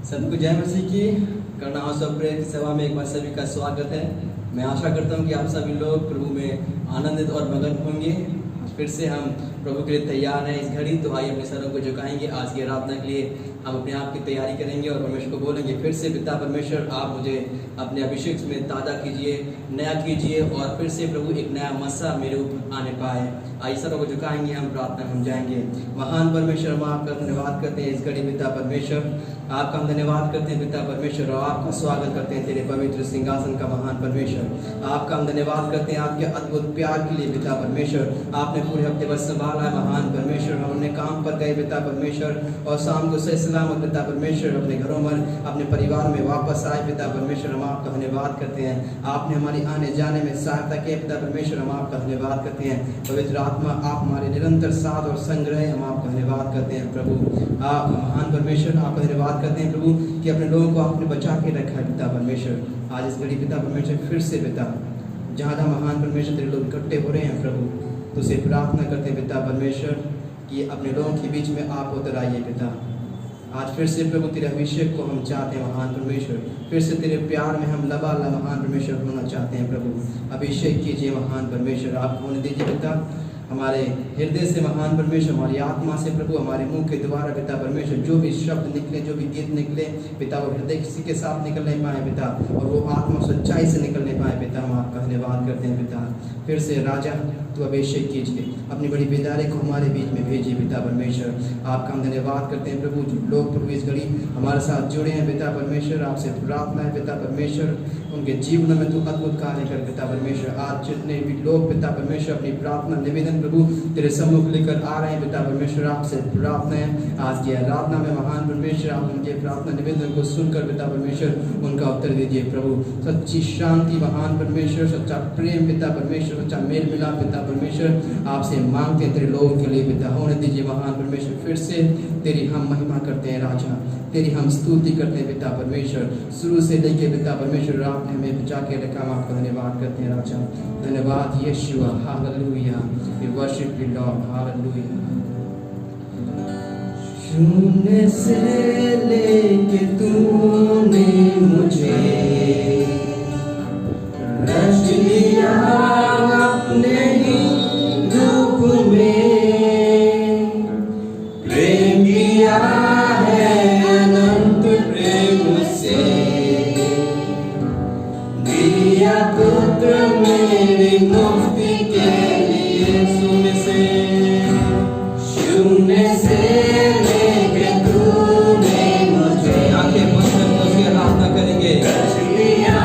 सबको जय मसीह की करना हाउस ऑफ प्रेयर की सेवा में एक बार सभी का स्वागत है। मैं आशा करता हूं कि आप सभी लोग प्रभु में आनंदित और मगन होंगे। फिर से हम प्रभु के लिए तैयार हैं इस घड़ी। तो आइए अपने सरों को झुकाएंगे। आज की आराधना के लिए हम अपने आप की तैयारी करेंगे और परमेश्वर को बोलेंगे, फिर से पिता परमेश्वर आप मुझे अपने अभिषेक में ताज़ा कीजिए, नया कीजिए और फिर से प्रभु एक नया मस्सा मेरे ऊपर आने पाए। आइए सरों को झुकाएंगे, हम प्रार्थना हम जाएंगे। महान परमेश्वर, हम आपका धन्यवाद करते हैं इस घड़ी पिता परमेश्वर, आपका हम धन्यवाद करते हैं पिता परमेश्वर और आपका स्वागत करते हैं तेरे पवित्र सिंहासन का महान परमेश्वर। आपका हम धन्यवाद करते हैं आपके अद्भुत प्यार के लिए पिता परमेश्वर। आपने पूरे हफ्ते भर संभाला है महान परमेश्वर। हम अपने काम पर गए पिता परमेश्वर और शाम को सही सलामत पिता परमेश्वर अपने घरों में अपने परिवार में वापस आए पिता परमेश्वर। हम आपका धन्यवाद करते हैं। आपने हमारी आने जाने में सहायता किया पिता परमेश्वर। हम आपका धन्यवाद करते हैं। पवित्र आत्मा आप हमारे निरंतर साथ और संग रहे, हम आपका धन्यवाद करते हैं प्रभु। आप महान परमेश्वर आपका धन्यवाद करते हैं प्रभु कि अपने लोगों को आपने बचा के रखा है पिता परमेश्वर। आज इस घड़ी पिता परमेश्वर फिर से पिता जहाँ महान परमेश्वर तेरे लोग इकट्ठे हो रहे हैं प्रभु, तुझसे प्रार्थना करते हैं पिता परमेश्वर कि अपने लोगों के बीच में आप उतर आइए पिता। आज फिर से प्रभु तेरे अभिषेक को हम चाहते हैं महान परमेश्वर। फिर से तेरे प्यार में हम लबालब महान परमेश्वर होना चाहते हैं प्रभु। अभिषेक कीजिए महान परमेश्वर, आप होने दीजिए पिता हमारे हृदय से महान परमेश्वर, हमारी आत्मा से प्रभु, हमारे मुंह के द्वारा पिता परमेश्वर जो भी शब्द निकले, जो भी गीत निकले पिता, वो हृदय किसी के साथ निकल नहीं पाए पिता और वो आत्मा सच्चाई से निकल नहीं पाए पिता। हम आपका धन्यवाद करते हैं पिता। फिर से राजा तू अभिषेक कीजिए, अपनी बड़ी बेदारी को हमारे बीच में भेजिए पिता परमेश्वर। आपका हम धन्यवाद करते हैं प्रभु। जो लोग प्रभु इस घड़ी हमारे साथ जुड़े हैं पिता परमेश्वर, आपसे प्रार्थना है पिता परमेश्वर उनके जीवन में तू अद्भुत कार्य कर पिता परमेश्वर। आज जितने भी लोग पिता परमेश्वर अपनी प्रार्थना निवेदन प्रभु तेरे सम्मुख लेकर आ रहे हैं पिता परमेश्वर, आपसे प्रार्थना है आज की आराधना में महान परमेश्वर आप उनके प्रार्थना निवेदन को सुनकर पिता परमेश्वर उनका उत्तर दीजिए प्रभु। सच्ची शांति महान परमेश्वर, सच्चा प्रेम पिता परमेश्वर, सच्चा मेल मिलाप पिता परमेश्वर आपसे मांगते हैं तेरे लोगों के लिए पिता। होने दीजिए महान परमेश्वर। फिर से तेरी हम महिमा करते हैं राजा, तेरी हम स्तुति करते हैं पिता परमेश्वर। शुरू से लेके पिता परमेश्वर आपने हमें बचा के रखा, हम आपका धन्यवाद करते हैं राजा। धन्यवाद Yeshua, hallelujah. We worship you lord, hallelujah. शून्य से लेके तूने मुझे रच लिया अपने ही रूप में, प्रेम किया है अनंत प्रेम से, दिया पुत्र मेरी मुक्ति के लिए। शून्य से लेके तूने मुझे, आंखें बंद करके उसकी आराधना करेंगे, रच लिया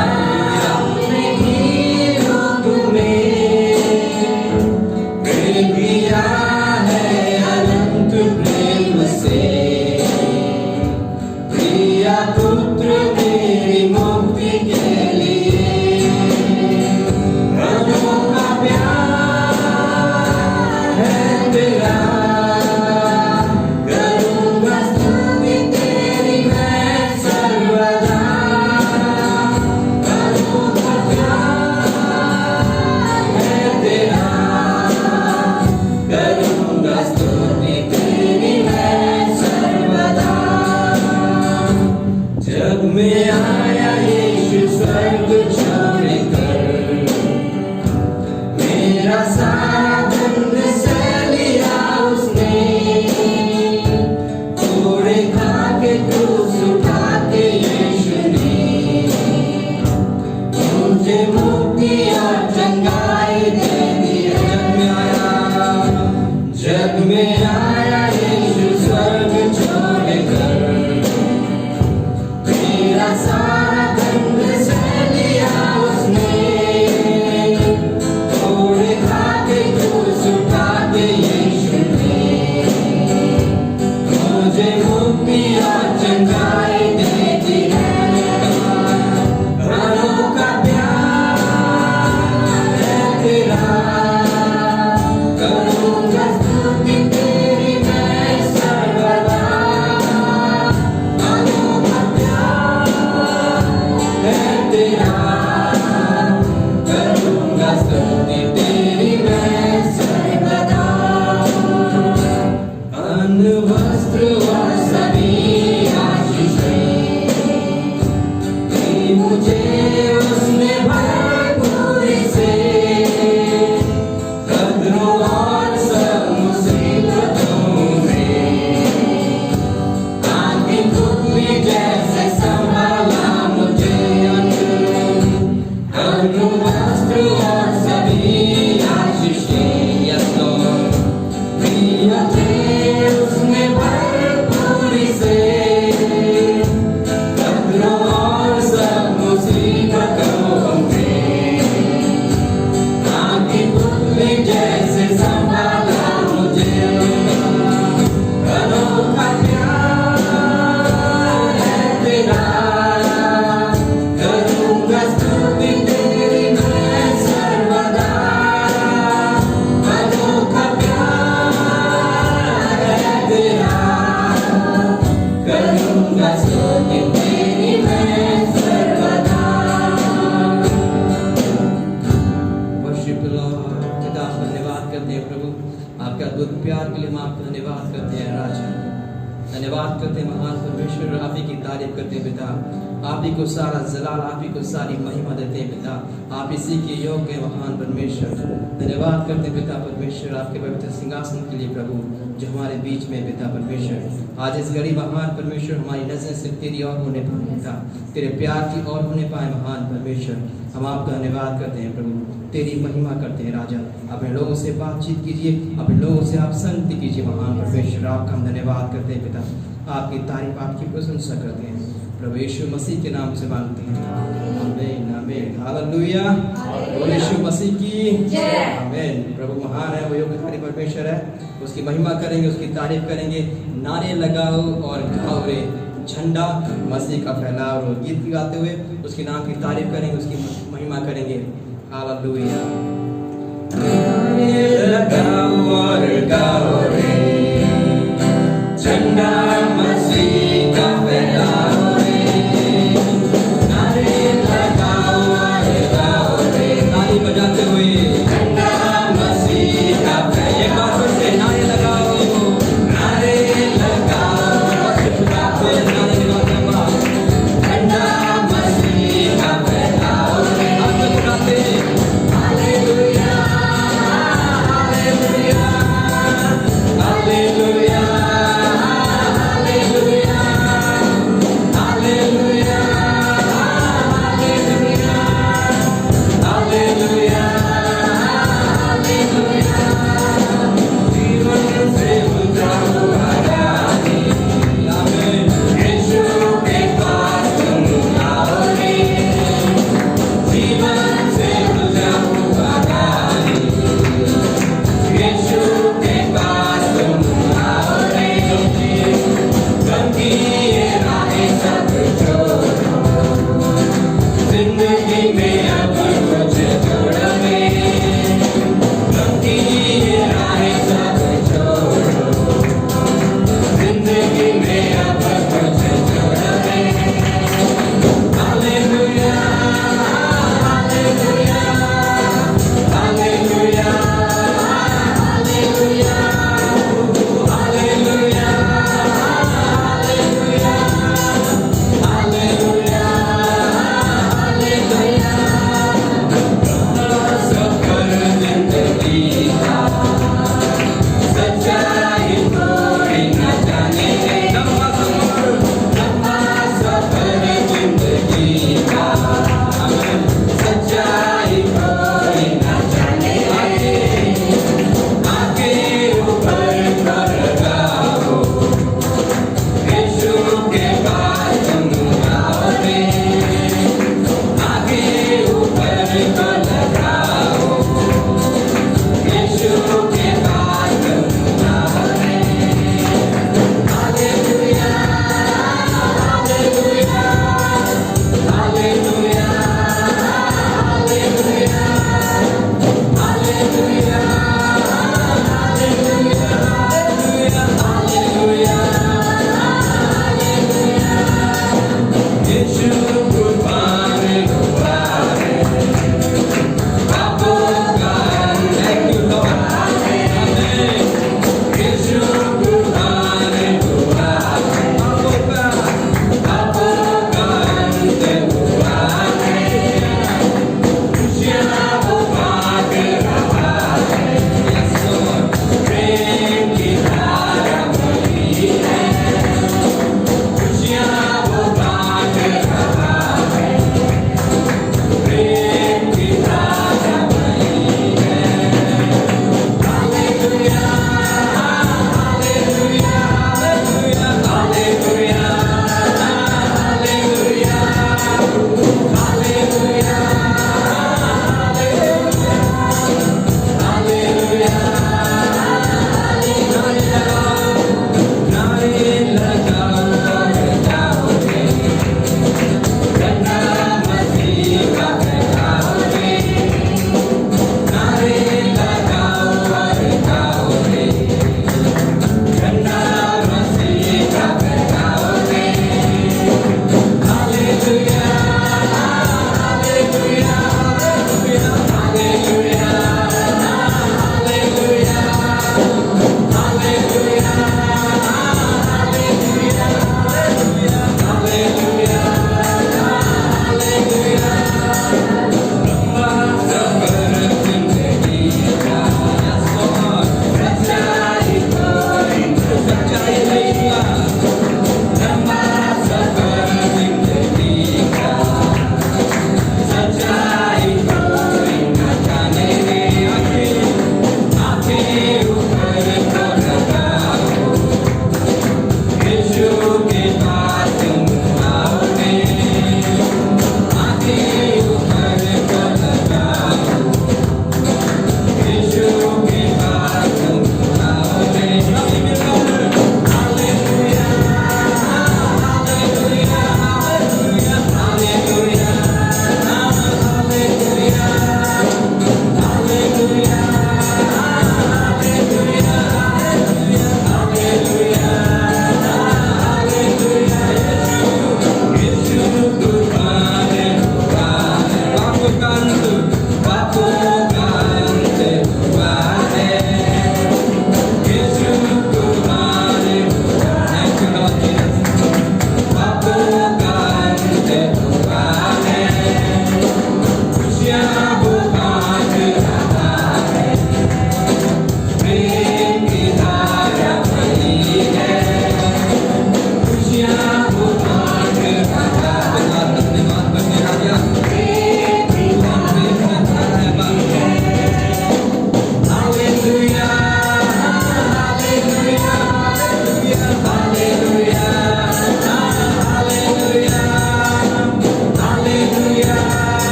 धन्यवाद करते हैं महान परमेश्वर, आप ही की तारीफ करते हैं पिता। आप ही को सारा जलाल, आप ही को सारी महिमा देते हैं पिता। आप इसी के योग्य हैं महान परमेश्वर। धन्यवाद करते हैं पिता परमेश्वर आपके पवित्र सिंहासन के लिए प्रभु, जो हमारे बीच में पिता परमेश्वर। आज इस घड़ी महान परमेश्वर हमारी नजरें सिर्फ तेरी ओर होने पाए पिता, तेरे प्यार की ओर होने पाए महान परमेश्वर। हम आपका धन्यवाद करते हैं प्रभु, तेरी महिमा करते हैं राजा। अपने लोगों से बातचीत कीजिए, अपने लोगों से आप संगति कीजिए महान परमेश्वर। आपका हम धन्यवाद करते हैं पिता, आपकी तारीफ आपकी प्रशंसा करते हैं प्रभु यीशु मसीह के नाम से मांगते हैं, आमीन आमीन हालेलुया। बोल यीशु मसीह की जय, आमीन। प्रभु महान है, वो योग्य परमेश्वर है, उसकी महिमा करेंगे, उसकी तारीफ करेंगे। नारे लगाओ और गाओ रे, झंडा मसीह का फैलाओ। और गीत गाते हुए उसके नाम की तारीफ करेंगे, उसकी महिमा करेंगे। हालेलुया। नारे लगाओ और गाओ रे, झंडा मसीह का फैलाओ रे। नारे लगाओ और गाओ रे, ताली बजाते हुए झंडा मसीह का फैलाओ। एक बार फिर से नारे लगाओ, नारे लगाओ और चिल्लाते नारे लगाओ, झंडा मसीह का फैलाओ रे। हाथ उठाते हालेलुया हालेलुया हालेलुया।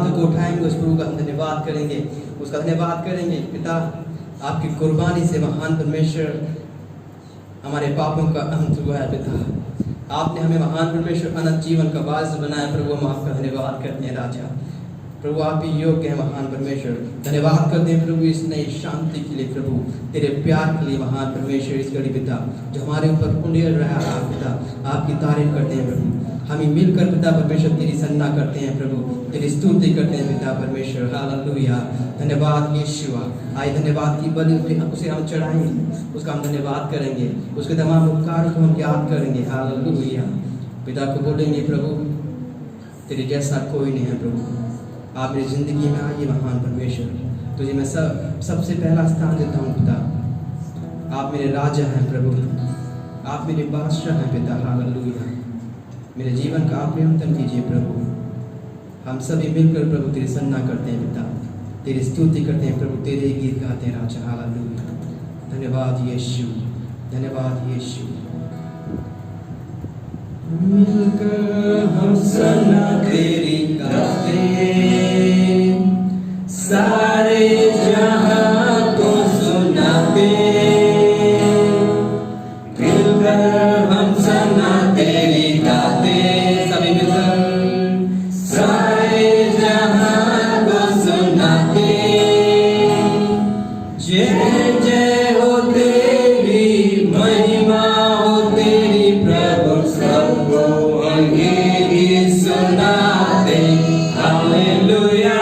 हाथों को उठाएंगे, उस प्रभु का हम धन्यवाद करेंगे, उसका धन्यवाद करेंगे। पिता, आपकी कुर्बानी से महान परमेश्वर हमारे पापों का अंत हुआ है। पिता, आपने हमें महान परमेश्वर अनंत जीवन का वारिस बनाया। प्रभु, हम आपका धन्यवाद करते हैं राजा। प्रभु, आप ही योग्य हैं महान परमेश्वर। धन्यवाद करते हैं प्रभु इस नई शांति के लिए, प्रभु तेरे प्यार के लिए महान परमेश्वर। इस घड़ी पिता जो हमारे ऊपर उंडेल रहा है पिता, आपकी तारीफ करते हैं प्रभु। हम ही मिलकर पिता परमेश्वर तेरी सराहना करते हैं प्रभु, तेरी स्तुति करते हैं पिता परमेश्वर। हालेलुया, धन्यवाद यीशु। आए धन्यवाद की बलि उसे हम चढ़ाएंगे, उसका हम धन्यवाद करेंगे, उसके तमाम उपकार को हम याद करेंगे। हालेलुया। पिता को बोलेंगे प्रभु तेरे जैसा कोई नहीं है प्रभु, आप मेरी जिंदगी में आइए महान परमेश्वर। तुझे मैं सबसे पहला स्थान देता हूँ पिता। आप मेरे राजा हैं प्रभु, आप मेरे बादशाह हैं पिता। हालेलुया। मेरे जीवन का आप नियंत्रण कीजिए प्रभु। हम सभी मिलकर प्रभु तेरी सराहना करते हैं पिता, तेरी स्तुति करते हैं प्रभु, तेरे गीत गाते हैं राजा। हालेलुया। धन्यवाद यीशु, धन्यवाद यीशु। मिलकर हम सराहना तेरी गाते, सारे जहां को सुनाते। मिलकर हम सराहना तेरी गाते, सभी मिलकर सारे जहां को सुनाते। जय जय हो तेरी, महिमा हो तेरी प्रभु, सबको अंगीकार सुनाते। हालेलुया।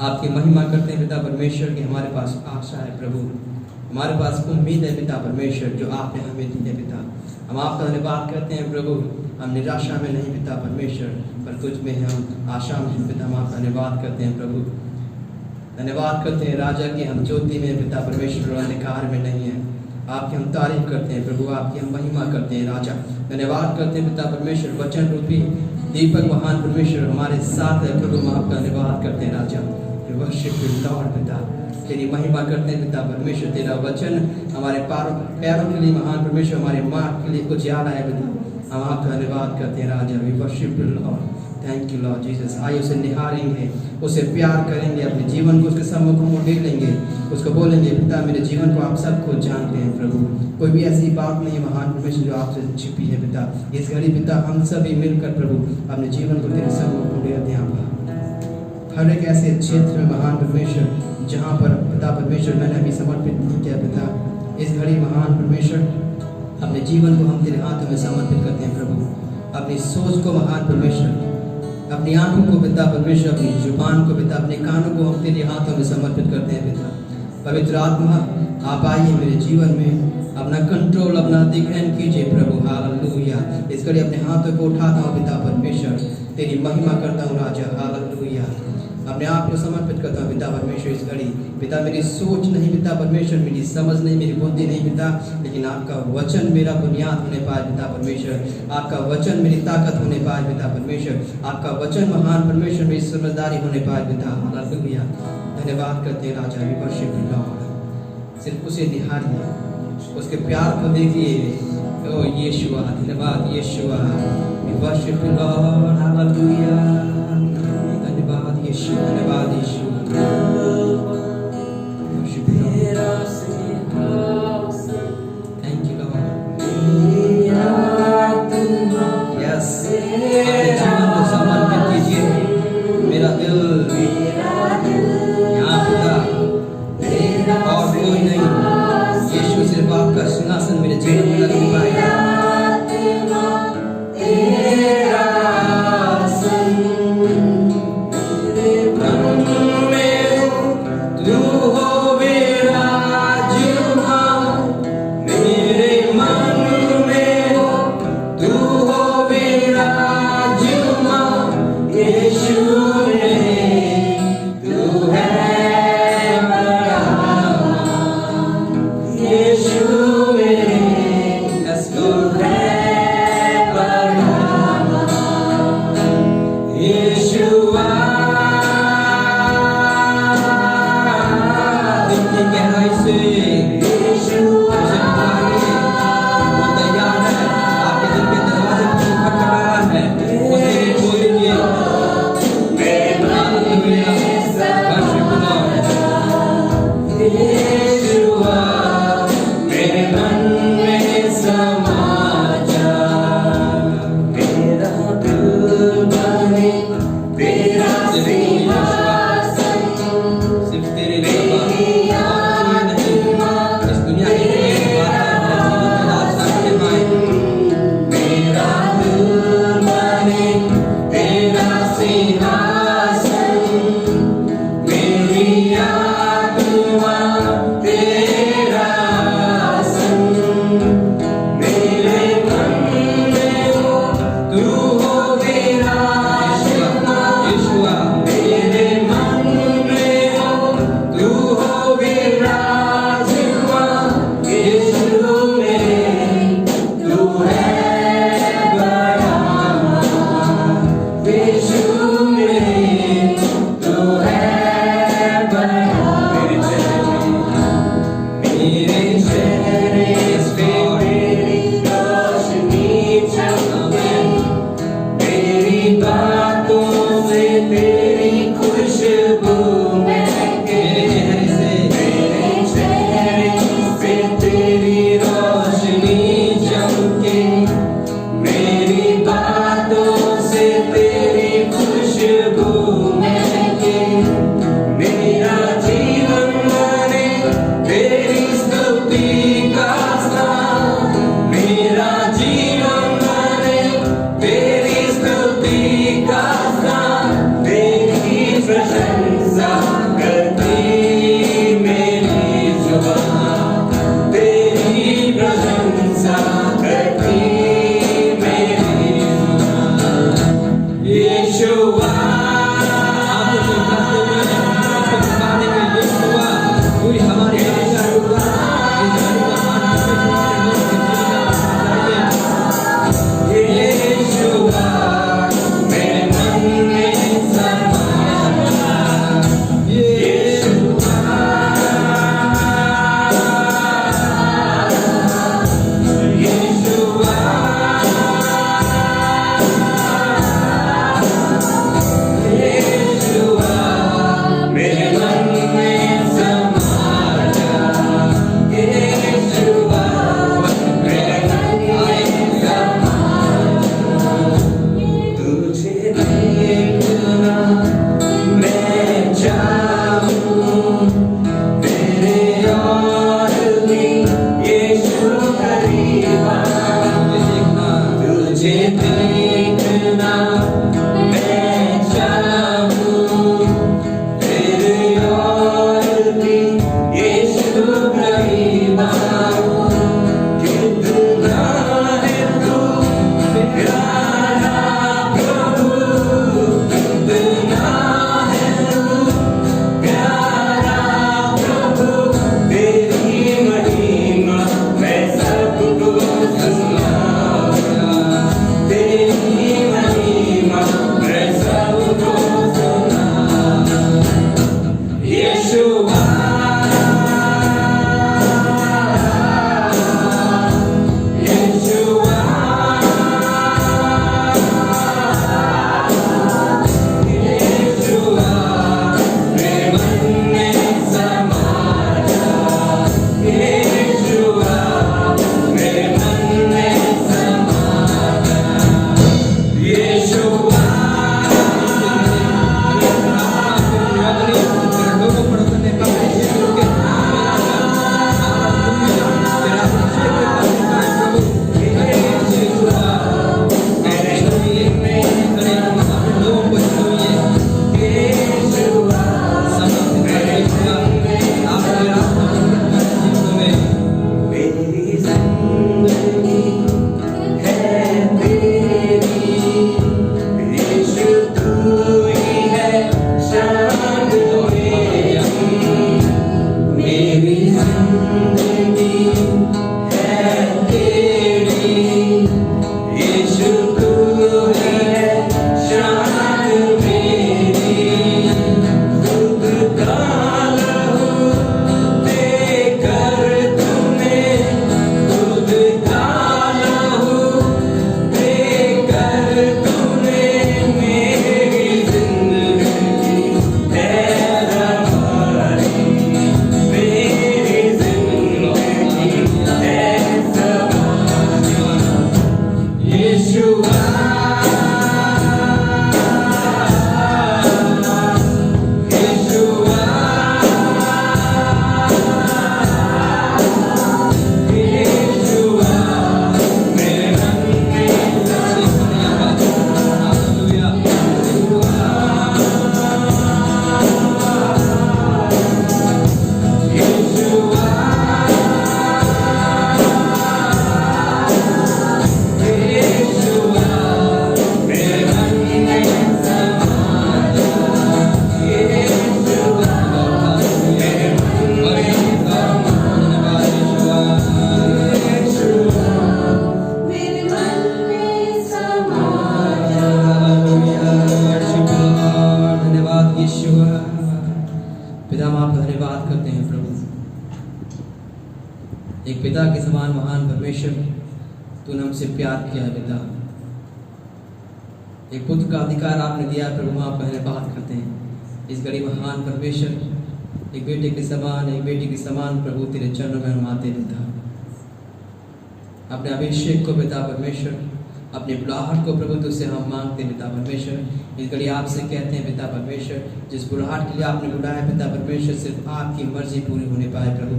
आपकी महिमा करते हैं पिता परमेश्वर की हमारे पास आशा है प्रभु, हमारे पास उम्मीद है पिता परमेश्वर जो आपने हमें दी है पिता। हम आपका धन्यवाद करते हैं प्रभु, हम निराशा में नहीं पिता परमेश्वर, पर तुझ में हम आशा में पिता। हम आपका धन्यवाद करते हैं प्रभु, धन्यवाद करते हैं राजा की हम ज्योति में पिता परमेश्वर, अंधकार में नहीं है। आपकी हम तारीफ करते हैं प्रभु, आपकी हम महिमा करते हैं राजा। धन्यवाद करते हैं पिता परमेश्वर, वचन रूपी दीपक महान परमेश्वर हमारे साथ है प्रभु। हम आपका धन्यवाद करते हैं राजा, वर्शिप यू लॉर्ड पिता, तेरी महिमा करते हैं पिता परमेश्वर। तेरा वचन हमारे पैरों के लिए महान परमेश्वर, हमारे मार्ग के लिए उजियाला है पिता। हम आपका धन्यवाद करते हैं राजा, we worship you lord, thank you lord Jesus. आइए उसे निहारेंगे, उसे प्यार करेंगे, अपने जीवन को उसके सम्मुख में देख लेंगे, उसको बोलेंगे पिता मेरे जीवन को आप सब कुछ जानते हैं प्रभु, कोई भी ऐसी बात नहीं महान परमेश्वर जो आपसे छिपी है पिता। इस घड़ी पिता हम सभी मिलकर प्रभु अपने जीवन को तेरे सम्मुख में देते हैं। हर एक ऐसे क्षेत्र में महान परमेश्वर जहाँ पर पिता परमेश्वर मैंने अभी समर्पित नहीं किया पिता, इस घड़ी महान परमेश्वर अपने जीवन को हम तेरे हाथों में समर्पित करते हैं प्रभु। अपनी सोच को महान परमेश्वर, अपनी आंखों को पिता परमेश्वर, अपनी जुबान को पिता, अपने कानों को हम तेरे हाथों में समर्पित करते हैं पिता। पवित्र आत्मा आप आइए मेरे जीवन में, अपना कंट्रोल, अपना अधिग्रहण कीजिए प्रभु। हालेलुया। इस घड़ी अपने हाथों को उठाता हूँ पिता परमेश्वर, तेरी महिमा करता हूँ राजा। हालेलुया। अपने आप को समर्पित करता हूँ पिता परमेश्वर इस घड़ी। पिता मेरी सोच नहीं पिता परमेश्वर, मेरी समझ नहीं, मेरी बुद्धि नहीं पिता, लेकिन आपका वचन मेरा बुनियाद होने पाए पिता परमेश्वर। आपका वचन मेरी ताकत होने पाए पिता परमेश्वर। आपका वचन महान परमेश्वर मेरी समझदारी होने पाए पिता। हालेलुया। धन्यवाद करते हैं राजा, वी वर्शिप यू लॉर्ड। सिर्फ उसे निहारिए, उसके प्यार को देखिए। ओ यीशुआ, धन्यवाद Yeshua, we worship you lord. Hallelujah. धन्यवाद यीशु, धन्यवाद यीशु। Worship you lord, thank you lord. Yes, अपने जीवन को समर्पित कीजिए। मेरा दिल यहाँ पिता और कोई नहीं, यीशु सिर्फ आपका सिंहासन मेरे जीवन में लग पाएगा। देखना मैं चाहूं तेरे और भी यीशु महिमा कितना है तू प्यारा प्रभु कितना है तू प्यारा प्रभु तेरी महिमा मैं सबको सुनाऊंगा तेरी महिमा मैं सबको सुनाऊंगा यीशुआ यीशुआ यीशुआ मेरे मन में समा जा यीशुआ मेरे मन में समा जा यीशुआ मेरी जिंदगी है तेरी यीशु तू ही है शान मेरी जिंदगी है तेरी यीशु तू ही है शान मेरी खुद का लहू देकर तूने खुद का लहू देकर तूने मेरी जिंदगी है संवारी मेरी जिंदगी है संवारी यीशुआ यीशुआ यीशुआ मेरे मन में हालेलुया यीशुआ यीशुआ मेरे मन में समा जा यीशुआ मेरे मन में समा जा यीशुआ मेरे मन में समा जा धन्यवाद यीशुआ पिता हम आपका धन्यवाद करते हैं प्रभु एक पिता के समान महान परमेश्वर तूने हमसे प्यार किया है पिता एक पुत्र का अधिकार आपने दिया है प्रभु हम आपका धन्यवाद करते हैं इस घड़ी महान परमेश्वर एक बेटे के समान एक बेटी के समान प्रभु तेरे चरणों में हम आते हैं पिता अपने अभिषेक को पिता परमेश्वर अपनी बुलाहट को प्रभु तुझसे हम मांगते हैं पिता परमेश्वर इस घड़ी आपसे कहते हैं पिता परमेश्वर जिस बुलाहट के लिए आपने बुलाया है पिता परमेश्वर सिर्फ आपकी मर्जी पूरी होने पाए प्रभु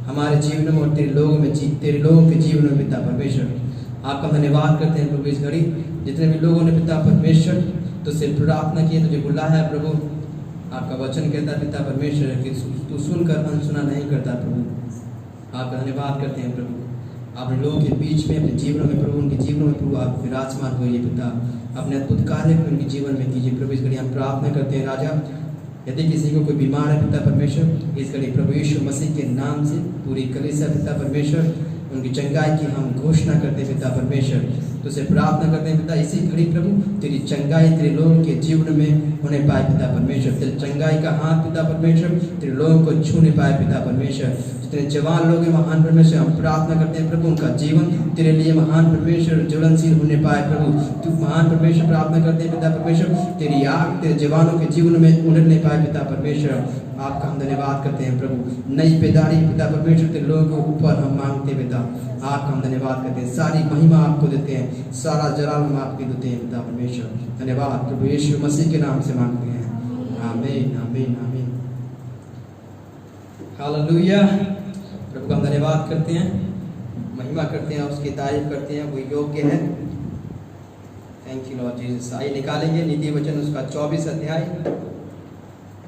हमारे जीवन में और तेरे लोगों में तेरे लोगों के जीवन में पिता परमेश्वर आपका धन्यवाद करते हैं प्रभु इस घड़ी जितने भी लोगों ने पिता परमेश्वर तुझसे प्रार्थना की तुझे बुलाया है प्रभु आपका वचन कहता है पिता परमेश्वर कि तू सुनकर अनसुना नहीं करता प्रभु आपका धन्यवाद करते हैं प्रभु अपने लोगों के बीच में अपने जीवनों में प्रभु उनके जीवनों में प्रभु आप विराजमान होइए पिता अपने अद्भुत कार्य को उनके जीवन में कीजिए प्रभु इस घड़ी हम प्रार्थना करते हैं राजा यदि किसी को कोई बीमार है पिता परमेश्वर इस घड़ी प्रभु यीशु मसीह के नाम से पूरी कलीसिया पिता परमेश्वर उनकी चंगाई की हम घोषणा करते हैं पिता परमेश्वर तुझसे प्रार्थना करते हैं पिता इसी घड़ी प्रभु तेरी चंगाई तेरे लोगों के जीवन में होने पाए पिता परमेश्वर तेरी चंगाई का हाथ पिता परमेश्वर तेरे लोगों को छूने पाए पिता परमेश्वर जितने जवान लोग हैं महान परमेश्वर हम प्रार्थना करते हैं प्रभु उनका जीवन तेरे लिए महान परमेश्वर ज्वलनशील होने पाए प्रभु तू महान परमेश्वर प्रार्थना करते हैं पिता परमेश्वर तेरी आग तेरे जवानों के जीवन में उड़ने पाए पिता परमेश्वर आपका हम धन्यवाद करते हैं प्रभु नई पैदारी पिता परमेश्वर तेरे लोगों के ऊपर हम मांगते हैं पिता आपका हम धन्यवाद करते हैं सारी महिमा आपको देते हैं सारा जलाल हम आपके देते हैं पिता परमेश्वर धन्यवाद प्रभु यीशु मसीह के नाम से मांगते हैं आमीन आमीन आमीन हालेलुया प्रभु का हम धन्यवाद करते हैं महिमा करते हैं उसकी तारीफ करते हैं वो योग्य है थैंक यू लॉर्ड जीसस। आइए निकालेंगे नीति वचन उसका 24 अध्याय,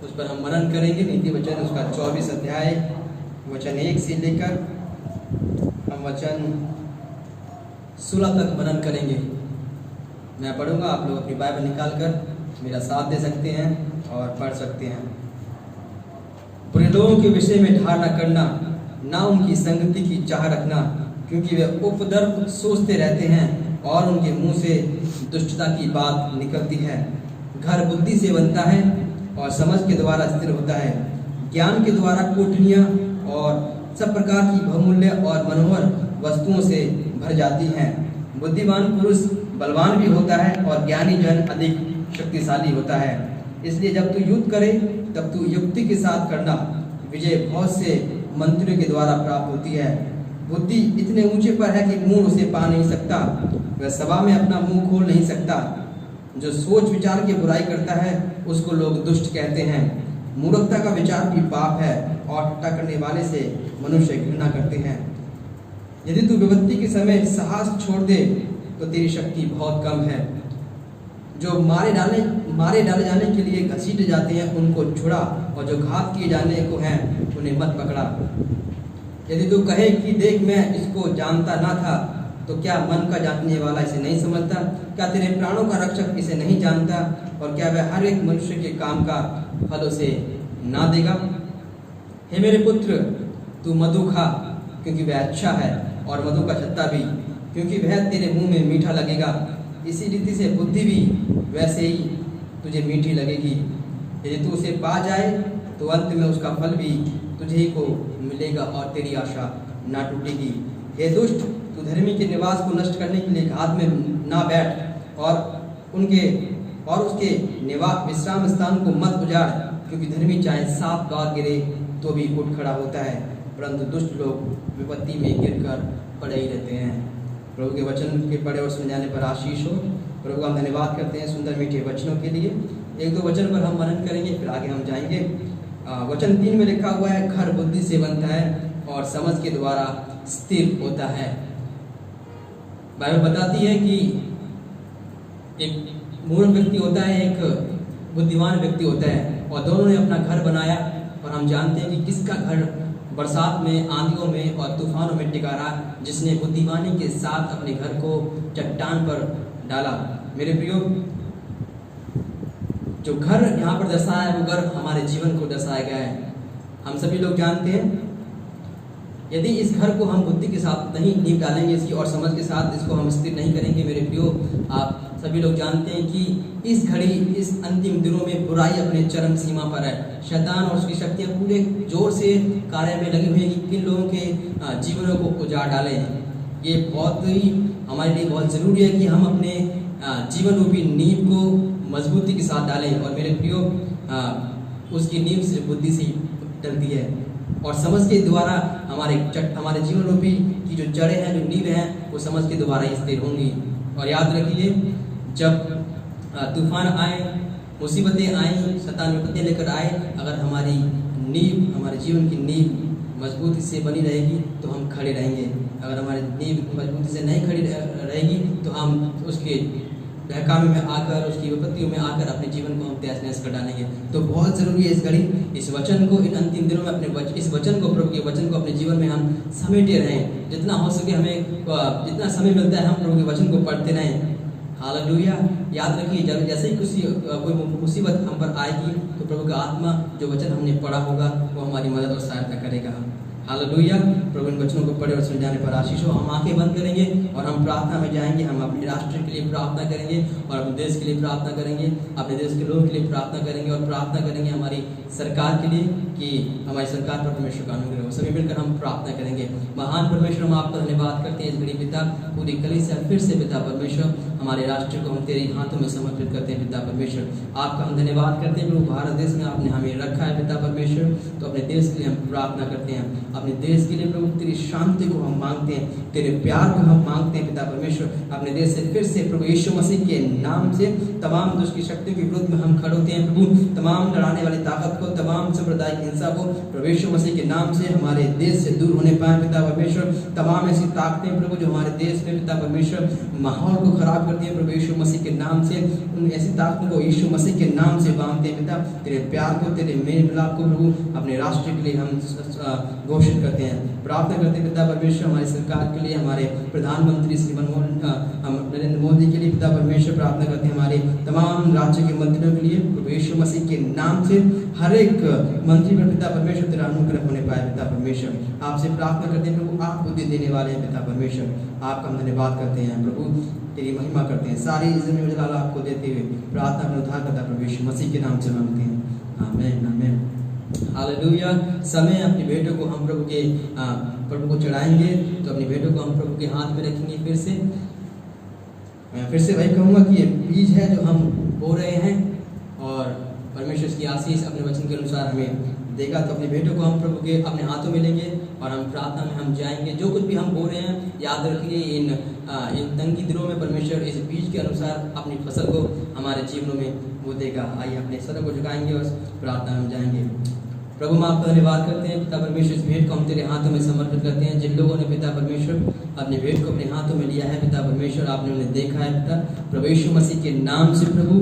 उस पर हम मनन करेंगे। नीति वचन उसका 24 अध्याय वचन 1 से लेकर हम वचन 16 तक मनन करेंगे। मैं पढ़ूंगा, आप लोग अपनी बाइबल निकाल कर मेरा साथ दे सकते हैं और पढ़ सकते हैं। बुरे लोगों के विषय में धारणा करना, ना उनकी संगति की चाह रखना, क्योंकि वे उपद्रव सोचते रहते हैं और उनके मुंह से दुष्टता की बात निकलती है। घर बुद्धि से बनता है और समझ के द्वारा स्थिर होता है। ज्ञान के द्वारा कोठरियाँ और सब प्रकार की बहुमूल्य और मनोहर वस्तुओं से भर जाती हैं। बुद्धिमान पुरुष बलवान भी होता है और ज्ञानी जन अधिक शक्तिशाली होता है। इसलिए जब तू युद्ध करे तब तू युक्ति के साथ करना। विजय बहुत से मंत्रियों के द्वारा प्राप्त होती है। बुद्धि इतने ऊंचे पर है कि मूढ़ उसे पा नहीं सकता। वह सभा में अपना मुंह खोल नहीं सकता। जो सोच विचार की बुराई करता है उसको लोग दुष्ट कहते हैं। मूर्खता का विचार भी पाप है और ठट्ठा करने वाले से मनुष्य घृणा करते हैं। यदि तू विपत्ति के समय साहस छोड़ दे तो तेरी शक्ति बहुत कम है। जो मारे डाले जाने के लिए घसीटे जाते हैं उनको छुड़ा, और जो घात किए जाने को हैं उन्हें मत पकड़ा। यदि तू कहे कि देख मैं इसको जानता ना था, तो क्या मन का जानने वाला इसे नहीं समझता? क्या तेरे प्राणों का रक्षक इसे नहीं जानता? और क्या वह हर एक मनुष्य के काम का फल उसे ना देगा? हे मेरे पुत्र, तू मधु खा, क्योंकि वह अच्छा है, और मधु का छत्ता भी, क्योंकि वह तेरे मुंह में मीठा लगेगा। इसी रीति से बुद्धि भी वैसे ही तुझे मीठी लगेगी। यदि तू उसे पा जाए तो अंत में उसका फल भी तुझे ही को मिलेगा और तेरी आशा ना टूटेगी। हे दुष्ट, तू धर्मी के निवास को नष्ट करने के लिए घात में ना बैठ और उसके विश्राम स्थान को मत उजाड़, क्योंकि धर्मी चाहे 7 बार गिरे तो भी उठ खड़ा होता है, परंतु दुष्ट लोग विपत्ति में गिरकर पड़े ही रहते हैं। प्रभु के वचन के पढ़े और सुन जाने पर आशीष हो। प्रभु का हम धन्यवाद करते हैं सुंदर मीठे वचनों के लिए। 1-2 वचन पर हम मनन करेंगे, फिर आगे हम जाएंगे। वचन 3 में लिखा हुआ है, घर बुद्धि से बनता है और समझ के द्वारा स्थिर होता है। बाइबल बताती है कि एक मूर्ख व्यक्ति होता है, एक बुद्धिमान व्यक्ति होता है, और दोनों ने अपना घर बनाया। और हम जानते हैं कि किसका घर बरसात में, आंधियों में और तूफानों में टिका रहा, जिसने बुद्धिमानी के साथ अपने घर को चट्टान पर डाला। मेरे प्रियो, जो घर यहाँ पर दर्शाया है वो घर हमारे जीवन को दर्शाया गया है। हम सभी लोग जानते हैं, यदि इस घर को हम बुद्धि के साथ नहीं नींव डालेंगे इसकी, और समझ के साथ इसको हम स्थिर नहीं करेंगे, मेरे प्रियो, आप सभी लोग जानते हैं कि इस घड़ी, इस अंतिम दिनों में बुराई अपने चरम सीमा पर है। शैतान और उसकी शक्तियाँ पूरे जोर से कार्य में लगी हुई है कि किन लोगों के जीवनों को उजाड़ डालें। ये बहुत ही हमारे लिए बहुत ज़रूरी है कि हम अपने जीवन रूपी नींव को मजबूती के साथ डालें। और मेरे प्रियो, उसकी नींव सिर्फ बुद्धि से ही डलती है, और समझ के द्वारा हमारे जीवन रूपी की जो जड़ें हैं, जो नींव हैं, वो समझ के द्वारा ही स्थिर होंगी। और याद रखिए, जब तूफान आए, मुसीबतें आए, शैतान विपत्तियाँ लेकर आए, अगर हमारी नींव, हमारे जीवन की नींव मजबूती से बनी रहेगी तो हम खड़े रहेंगे। अगर हमारी नींव मजबूती से नहीं खड़ी रहेगी तो हम उसके बहकावे में आकर, उसकी विपत्तियों में आकर अपने जीवन को हम तहस नहस कर डालेंगे। तो बहुत ज़रूरी है इस घड़ी, इस वचन को, इन अंतिम दिनों में इस वचन को, प्रभु के वचन को अपने जीवन में हम समेटे रहें। जितना हो सके हमें, जितना समय मिलता है, हम प्रभु के वचन को पढ़ते रहें। हालेलुया। याद रखिए, जब जैसे ही कोई मुसीबत हम पर आएगी तो प्रभु का आत्मा जो वचन हमने पढ़ा होगा वो हमारी मदद और सहायता करेगा। हालेलुया। प्रभु इन वचनों को पढ़े और सुन जाने पर आशीष हो। हम आंखें बंद करेंगे और हम प्रार्थना में जाएंगे। हम अपने राष्ट्र के लिए प्रार्थना करेंगे और अपने देश के लिए प्रार्थना करेंगे, अपने देश के लोगों के लिए प्रार्थना करेंगे, और प्रार्थना करेंगे हमारी सरकार के लिए कि हमारी सरकार पर परमेश्वर का अनुग्रह हो। सभी मिलकर हम प्रार्थना करेंगे। महान परमेश्वर, हम आपका धन्यवाद करते हैं इस घड़ी पिता, पूरी कलीसिया फिर से पिता परमेश्वर, हमारे राष्ट्र को हम तेरे हाथों में समर्पित करते हैं पिता परमेश्वर। आपका हम धन्यवाद करते हैं प्रभु, भारत देश में आपने हमें रखा है पिता परमेश्वर, तो अपने देश के लिए हम प्रार्थना करते हैं। अपने देश के लिए प्रभु तेरी शांति को हम मांगते हैं, तेरे प्यार को हम मांगते हैं पिता परमेश्वर। अपने देश से फिर से प्रभु यीशु मसीह के नाम से तमाम दुष्ट की शक्तियों के विरुद्ध में हम खड़े होते हैं प्रभु। तमाम लड़ाने वाली ताकत को, तमाम सांप्रदायिक हिंसा को प्रभु यीशु मसीह के नाम से हमारे देश से दूर होने पाए पिता परमेश्वर। तमाम ऐसी ताकतें प्रभु जो हमारे देश में पिता परमेश्वर माहौल को खराब करती है, प्रभु यीशु मसीह के नाम से, उन ऐसी ताकतों को यीशु मसीह के नाम से बांधते हैं पिता। तेरे प्यार को, तेरे मेल मिलाप को प्रभु अपने राष्ट्र के लिए हम घोषित करते हैं। प्रार्थना करते हैं पिता परमेश्वर हमारी सरकार के लिए, हमारे प्रधानमंत्री श्री नरेंद्र मोदी के लिए पिता परमेश्वर। प्रार्थना करते हैं हमारे तमाम राज्य के मंत्रियों के लिए प्रभु यीशु मसीह के नाम से। हर एक मंत्री पर पिता परमेश्वर तेरा अनुग्रह होने पाए पिता परमेश्वर। आपसे प्रार्थना करते हैं प्रभु, आप बुद्धि देने वाले हैं पिता परमेश्वर। आपका हम धन्यवाद करते हैं प्रभु, तेरी महिमा करते हैं। सारी इज्जत में जलाल आपको देते हुए प्रार्थना में उद्धार करता प्रभु यीशु मसीह के नाम से मांगते हैं, आमीन आमीन हालेलुया। समय अपनी भेंटों को हम प्रभु को चढ़ाएंगे, तो अपनी भेंटों को हम प्रभु के हाथ में रखेंगे। फिर से वही कहूँगा कि ये बीज है जो हम बो रहे हैं और परमेश्वर की आशीष अपने वचन के अनुसार हमें देगा। तो अपनी भेंटों को हम प्रभु के अपने हाथों में लेंगे और हम प्रार्थना में हम जाएंगे। जो कुछ भी हम बो रहे हैं याद रखिए, इन तंगी दिनों में परमेश्वर इस बीज के अनुसार अपनी फसल को हमारे जीवनों में वो देगा। आइए अपने सर को झुकाएंगे और प्रार्थना में जाएंगे। प्रभु हम आपका धन्यवाद करते हैं पिता परमेश्वर, इस भेंट को हम तेरे हाथों में समर्पित करते हैं। जिन लोगों ने पिता परमेश्वर अपने भेंट को अपने हाथों में लिया है पिता परमेश्वर, आपने उन्हें देखा है पिता प्रभु यीशु मसीह के नाम से प्रभु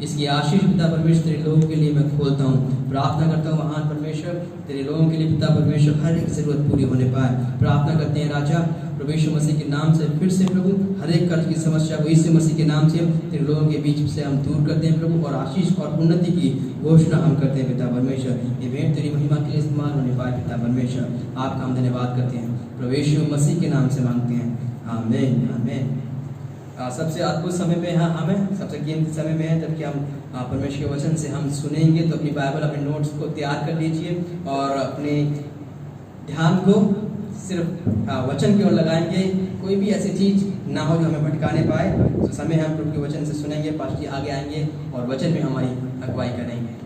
इसकी आशीष पिता परमेश्वर तेरे लोगों के लिए मैं खोलता हूँ। प्रार्थना करता हूँ महान परमेश्वर, तेरे लोगों के लिए पिता परमेश्वर हर एक जरूरत पूरी होने पाए। प्रार्थना करते हैं राजा प्रभु यीशु मसीह के नाम से फिर से प्रभु हर एक कर्ज की समस्या को यीशु मसीह के नाम से तेरे लोगों के बीच से हम दूर करते हैं प्रभु, और आशीष और उन्नति की घोषणा हम करते हैं पिता परमेश्वर। ये भेंट तेरी महिमा के लिए इस्तेमाल होने पाए पिता परमेश्वर। आपका हम धन्यवाद करते हैं प्रभु यीशु मसीह के नाम से मांगते हैं, आमीन आमीन। सबसे अद्भुत समय में है, हमें सबसे कीमती समय में है जबकि हम परमेश्वर के वचन से हम सुनेंगे। तो अपनी बाइबल अपने नोट्स को तैयार कर लीजिए और अपने ध्यान को सिर्फ वचन की ओर लगाएंगे। कोई भी ऐसी चीज ना हो जो हमें भटकाने पाए। तो समय हम प्रभु के वचन से सुनेंगे, पास्टर जी आगे आएंगे और वचन में हमारी अगुवाई करेंगे।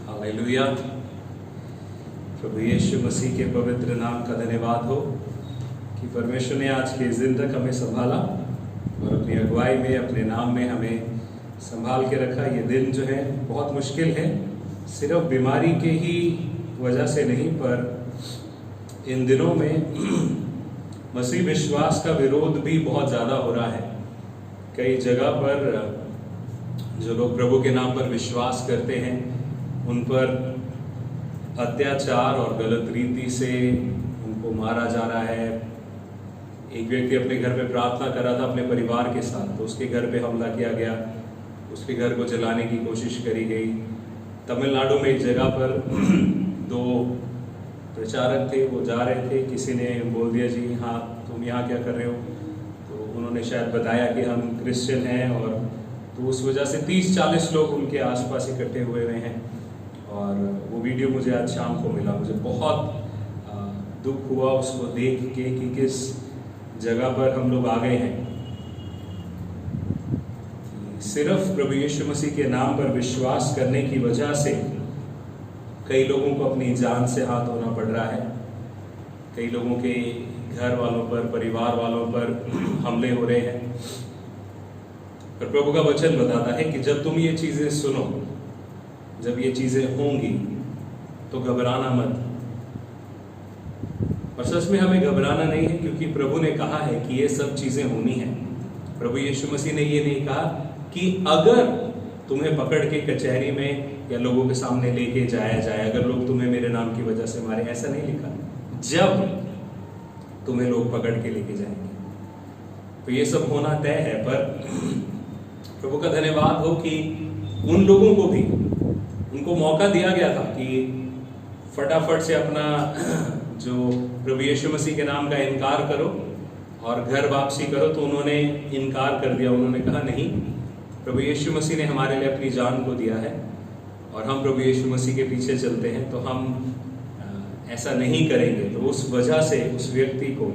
हालेलुया। प्रभु यीशु मसीह के पवित्र नाम का धन्यवाद हो कि परमेश्वर ने आज के इस दिन तक हमें संभाला और अपनी अगुवाई में अपने नाम में हमें संभाल के रखा। ये दिन जो है बहुत मुश्किल है, सिर्फ बीमारी के ही वजह से नहीं, पर इन दिनों में मसीह विश्वास का विरोध भी बहुत ज़्यादा हो रहा है। कई जगह पर जो लोग प्रभु के नाम पर विश्वास करते हैं उन पर अत्याचार और गलत रीति से उनको मारा जा रहा है। एक व्यक्ति अपने घर पे प्रार्थना कर रहा था अपने परिवार के साथ, तो उसके घर पे हमला किया गया, उसके घर को जलाने की कोशिश करी गई। तमिलनाडु में एक जगह पर दो प्रचारक थे, वो जा रहे थे, किसी ने बोल दिया जी हाँ तुम यहाँ क्या कर रहे हो, तो उन्होंने शायद बताया कि हम क्रिश्चियन हैं, और तो उस वजह से 30-40 लोग उनके आसपास इकट्ठे हुए हैं। और वो वीडियो मुझे आज शाम को मिला, मुझे बहुत दुख हुआ उसको देख के कि किस जगह पर हम लोग आ गए हैं। सिर्फ प्रभु यीशु मसीह के नाम पर विश्वास करने की वजह से कई लोगों को अपनी जान से हाथ धोना पड़ रहा है। कई लोगों के घर वालों पर, परिवार वालों पर हमले हो रहे हैं। पर प्रभु का वचन बताता है कि जब तुम ये चीजें सुनो, जब ये चीजें होंगी तो घबराना मत। और सच में हमें घबराना नहीं है, क्योंकि प्रभु ने कहा है कि ये सब चीजें होनी है। प्रभु यीशु मसीह ने ये नहीं कहा कि अगर तुम्हें पकड़ के कचहरी में या लोगों के सामने लेके जाया जाए, अगर लोग तुम्हें मेरे नाम की वजह से मारे, ऐसा नहीं लिखा। जब तुम्हें लोग पकड़ के लेके जाएंगे तो ये सब होना तय है। पर प्रभु का धन्यवाद हो कि उन लोगों को भी उनको मौका दिया गया था कि फटाफट से अपना जो प्रभु यीशु मसीह के नाम का इनकार करो और घर वापसी करो, तो उन्होंने इनकार कर दिया। उन्होंने कहा नहीं, प्रभु यीशु मसीह ने हमारे लिए अपनी जान को दिया है और हम प्रभु यीशु मसीह के पीछे चलते हैं, तो हम ऐसा नहीं करेंगे। तो उस वजह से उस व्यक्ति को,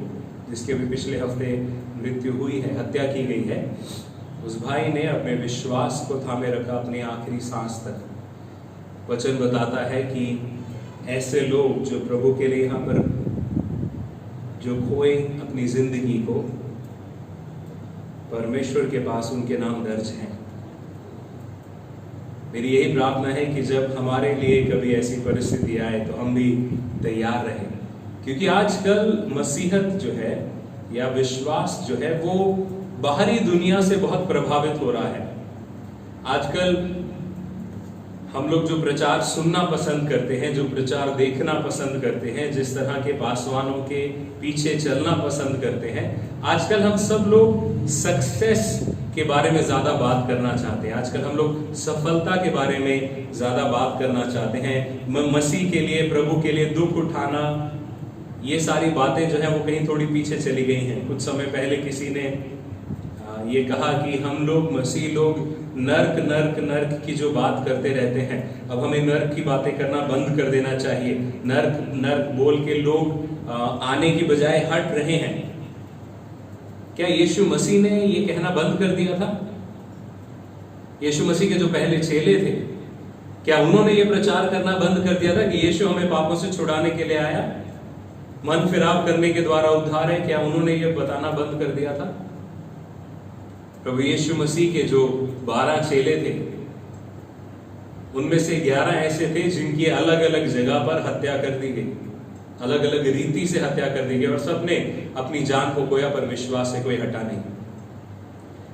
जिसके भी पिछले हफ्ते मृत्यु हुई है, हत्या की गई है, उस भाई ने अपने विश्वास को थामे रखा अपनी आखिरी सांस तक। वचन बताता है कि ऐसे लोग जो प्रभु के लिए यहाँ पर जो खोए अपनी जिंदगी को, परमेश्वर के पास उनके नाम दर्ज हैं। मेरी यही प्रार्थना है कि जब हमारे लिए कभी ऐसी परिस्थिति आए तो हम भी तैयार रहें, क्योंकि आजकल मसीहत जो है या विश्वास जो है वो बाहरी दुनिया से बहुत प्रभावित हो रहा है। आजकल हम लोग जो प्रचार सुनना पसंद करते हैं, जो प्रचार देखना पसंद करते हैं, जिस तरह के पासवानों के पीछे चलना पसंद करते हैं, आजकल हम सब लोग सक्सेस के बारे में ज्यादा बात करना चाहते हैं। आजकल हम लोग सफलता के बारे में ज्यादा बात करना चाहते हैं। मसीह के लिए, प्रभु के लिए दुख उठाना, ये सारी बातें जो है वो कहीं थोड़ी पीछे चली गई हैं। कुछ समय पहले किसी ने ये कहा कि हम लोग मसीह लोग नर्क नर्क नर्क की जो बात करते रहते हैं, अब हमें नर्क की बातें करना बंद कर देना चाहिए। नर्क नर्क बोल के लोग आने की बजाय हट रहे हैं। क्या यीशु मसीह ने ये कहना बंद कर दिया था? यीशु मसीह के जो पहले चेले थे, क्या उन्होंने ये प्रचार करना बंद कर दिया था कि यीशु हमें पापों से छुड़ाने के लिए आया, मन फिराव करने के द्वारा उद्धार है? क्या उन्होंने ये बताना बंद कर दिया था? प्रभु यीशु मसीह के जो 12 चेले थे, उनमें से 11 ऐसे थे जिनकी अलग अलग जगह पर हत्या कर दी गई, अलग अलग रीति से हत्या कर दी गई, और सबने अपनी जान को खोया, पर विश्वास से कोई हटा नहीं।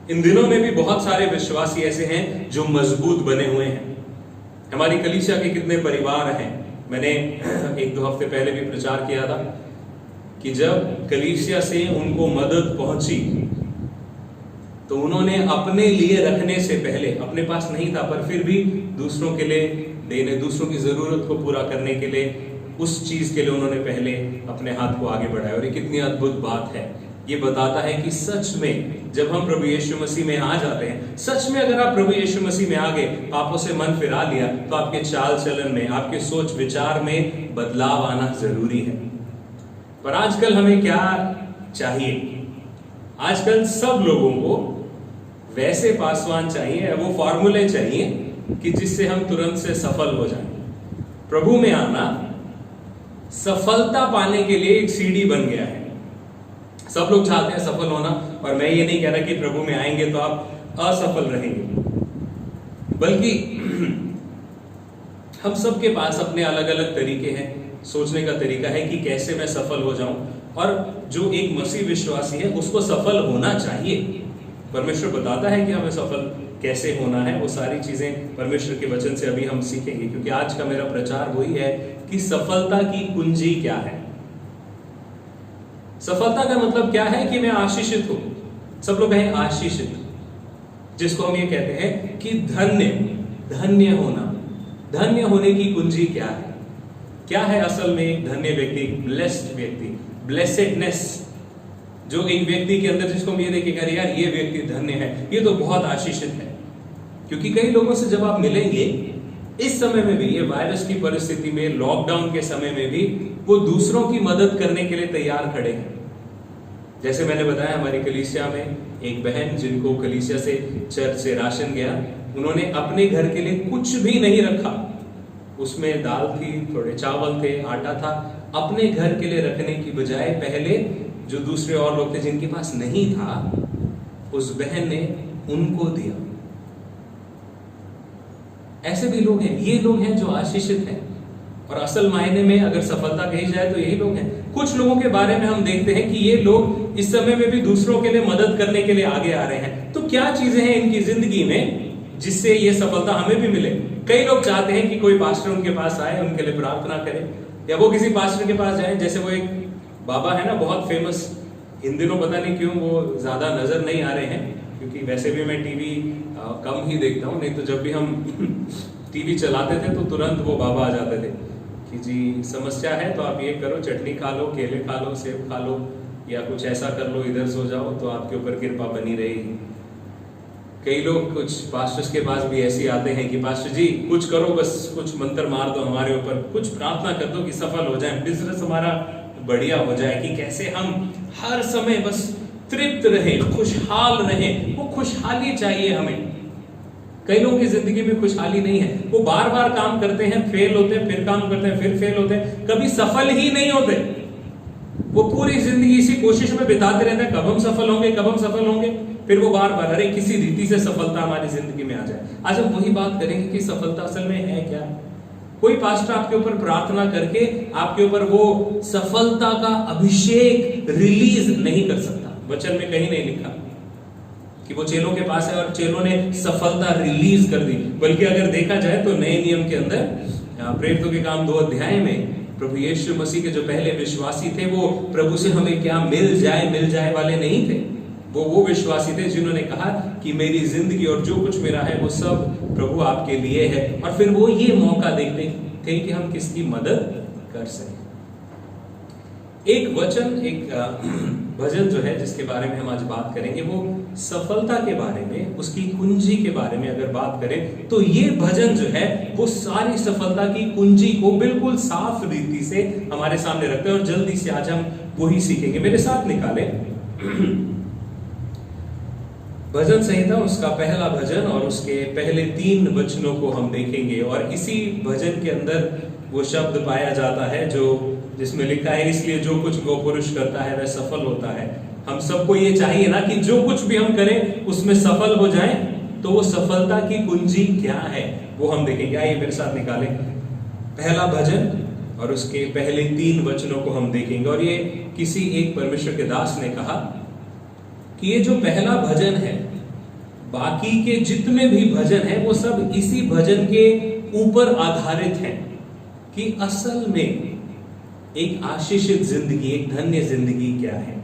इन दिनों में भी बहुत सारे विश्वासी ऐसे हैं जो मजबूत बने हुए हैं। हमारी कलीसिया के कितने परिवार हैं। मैंने 1-2 हफ्ते पहले भी प्रचार किया था कि जब कलीसिया से उनको मदद पहुंची तो उन्होंने अपने लिए रखने से पहले, अपने पास नहीं था पर फिर भी दूसरों के लिए देने, दूसरों की जरूरत को पूरा करने के लिए, उस चीज के लिए उन्होंने पहले अपने हाथ को आगे बढ़ाया। और ये कितनी अद्भुत बात है। ये बताता है कि सच में जब हम प्रभु यीशु मसीह में आ जाते हैं, सच में अगर आप प्रभु यीशु मसीह में आ गए, पापों से मन फिरा लिया, तो आपके चाल चलन में, आपके सोच विचार में बदलाव आना जरूरी है। पर आजकल हमें क्या चाहिए? आजकल सब लोगों को वैसे पासवान चाहिए, वो फॉर्मूले चाहिए कि जिससे हम तुरंत से सफल हो जाएं। प्रभु में आना सफलता पाने के लिए एक सीढ़ी बन गया है। सब लोग चाहते हैं सफल होना, और मैं ये नहीं कह रहा कि प्रभु में आएंगे तो आप असफल रहेंगे, बल्कि हम सबके पास अपने अलग अलग तरीके हैं, सोचने का तरीका है कि कैसे मैं सफल हो जाऊं। और जो एक मसीह विश्वासी है उसको सफल होना चाहिए। परमेश्वर बताता है कि हमें सफल कैसे होना है। वो सारी चीजें परमेश्वर के वचन से अभी हम सीखेंगे, क्योंकि आज का मेरा प्रचार वही है कि सफलता की कुंजी क्या है। सफलता का मतलब क्या है कि मैं आशीषित हूं। सब लोग हैं आशीषित, जिसको हम ये कहते हैं कि धन्य होना। धन्य होने की कुंजी क्या है? क्या है असल में धन्य व्यक्ति, ब्लेस्ड व्यक्ति, ब्लेसेडनेस? जो एक व्यक्ति के अंदर, जिसको हम ये देखेंगे अरे यार ये व्यक्ति धन्य है, ये तो बहुत आशीषित है। क्योंकि कई लोगों से जब आप मिलेंगे इस समय में भी, ये वायरस की परिस्थिति में, लॉकडाउन के समय में भी, वो दूसरों की मदद करने के लिए तैयार खड़े हैं। जैसे मैंने बताया, हमारी कलीसिया में एक बहन, जिनको कलीसिया से, चर्च से राशन गया, उन्होंने अपने घर के लिए कुछ भी नहीं रखा। उसमें दाल थी, थोड़े चावल थे, आटा था। अपने घर के लिए रखने की बजाय पहले जो दूसरे और लोग थे जिनके पास नहीं था, उस बहन ने उनको दिया। ऐसे भी लोग हैं। ये लोग हैं जो आशीषित हैं, और असल मायने में अगर सफलता कही जाए तो यही लोग हैं। कुछ लोगों के बारे में हम देखते हैं कि ये लोग इस समय में भी दूसरों के लिए मदद करने के लिए आगे आ रहे हैं। तो क्या चीजें हैं इनकी जिंदगी में जिससे ये सफलता हमें भी मिले? कई लोग चाहते हैं कि कोई पास्टर उनके पास आए, उनके लिए प्रार्थना करे, या वो किसी पास्टर के पास जाए। जैसे वो एक बाबा है ना, बहुत फेमस, इन दिनों पता नहीं क्यों वो ज्यादा नजर नहीं आ रहे हैं, क्योंकि वैसे भी मैं टीवी कम ही देखता हूँ। नहीं तो जब भी हम टीवी चलाते थे तो तुरंत वो बाबा आ जाते थे कि जी समस्या है तो आप ये करो, चटनी खा लो, केले खा लो, सेब खा लो, या कुछ ऐसा कर लो, इधर सो जाओ तो आपके ऊपर कृपा बनी रहेगी। कई लोग कुछ पास्टर्स के पास भी ऐसे आते हैं कि पास्टर जी कुछ करो, बस कुछ मंत्र मार दो हमारे ऊपर, कुछ प्रार्थना कर दो कि सफल हो जाए, बिजनेस हमारा बढ़िया हो जाए, कि कैसे हम हर समय बस तृप्त रहे, खुशहाल रहे। वो खुशहाली चाहिए हमें। कई लोगों की जिंदगी में खुशहाली नहीं है। वो बार बार काम करते हैं, फेल होते हैं, फिर काम करते हैं, फिर फेल होते हैं, कभी सफल ही नहीं होते। वो पूरी जिंदगी इसी कोशिश में बिताते रहते हैं, कब हम सफल होंगे, कब हम सफल होंगे। फिर वो बार बार अरे किसी रीति से सफलता हमारी जिंदगी में आ जाए। आज हम वही बात करेंगे कि सफलता असल में है क्या। कोई पास्टर आपके ऊपर प्रार्थना करके आपके ऊपर वो सफलता का अभिषेक रिलीज नहीं कर सकता। वचन में कहीं नहीं लिखा कि वो चेलों के पास है और चेलों ने सफलता रिलीज कर दी, बल्कि अगर देखा जाए तो नए नियम के अंदर प्रेरितों के काम 2 अध्याय में प्रभु यीशु मसीह के जो पहले विश्वासी थे वो प्रभु से हमें क्या मिल जाए वाले नहीं थे। वो विश्वासी थे जिन्होंने कहा कि मेरी जिंदगी और जो कुछ मेरा है वो सब प्रभु आपके लिए है, और फिर वो ये मौका देखते थे कि हम किसकी मदद कर सकें। एक वचन, एक भजन जो है जिसके बारे में हम आज बात करेंगे वो सफलता के बारे में, उसकी कुंजी के बारे में अगर बात करें तो ये भजन जो है वो सारी सफलता की कुंजी को बिल्कुल साफ रीति से हमारे सामने रखते हैं, और जल्दी से आज हम वही सीखेंगे। मेरे साथ निकाले भजन संहिता, उसका पहला भजन और उसके पहले 3 वचनों को हम देखेंगे, और इसी भजन के अंदर वो शब्द पाया जाता है जो जिसमें लिखा है, इसलिए जो कुछ वो पुरुष करता है वह सफल होता है। हम सबको ये चाहिए ना कि जो कुछ भी हम करें उसमें सफल हो जाएं, तो वो सफलता की कुंजी क्या है वो हम देखेंगे। आइए मेरे साथ निकालें पहला भजन और उसके पहले 3 वचनों को हम देखेंगे। और ये किसी एक परमेश्वर के दास ने कहा कि ये जो पहला भजन है, बाकी के जितने भी भजन है वो सब इसी भजन के ऊपर आधारित हैं कि असल में एक आशीषित जिंदगी, एक धन्य जिंदगी क्या है।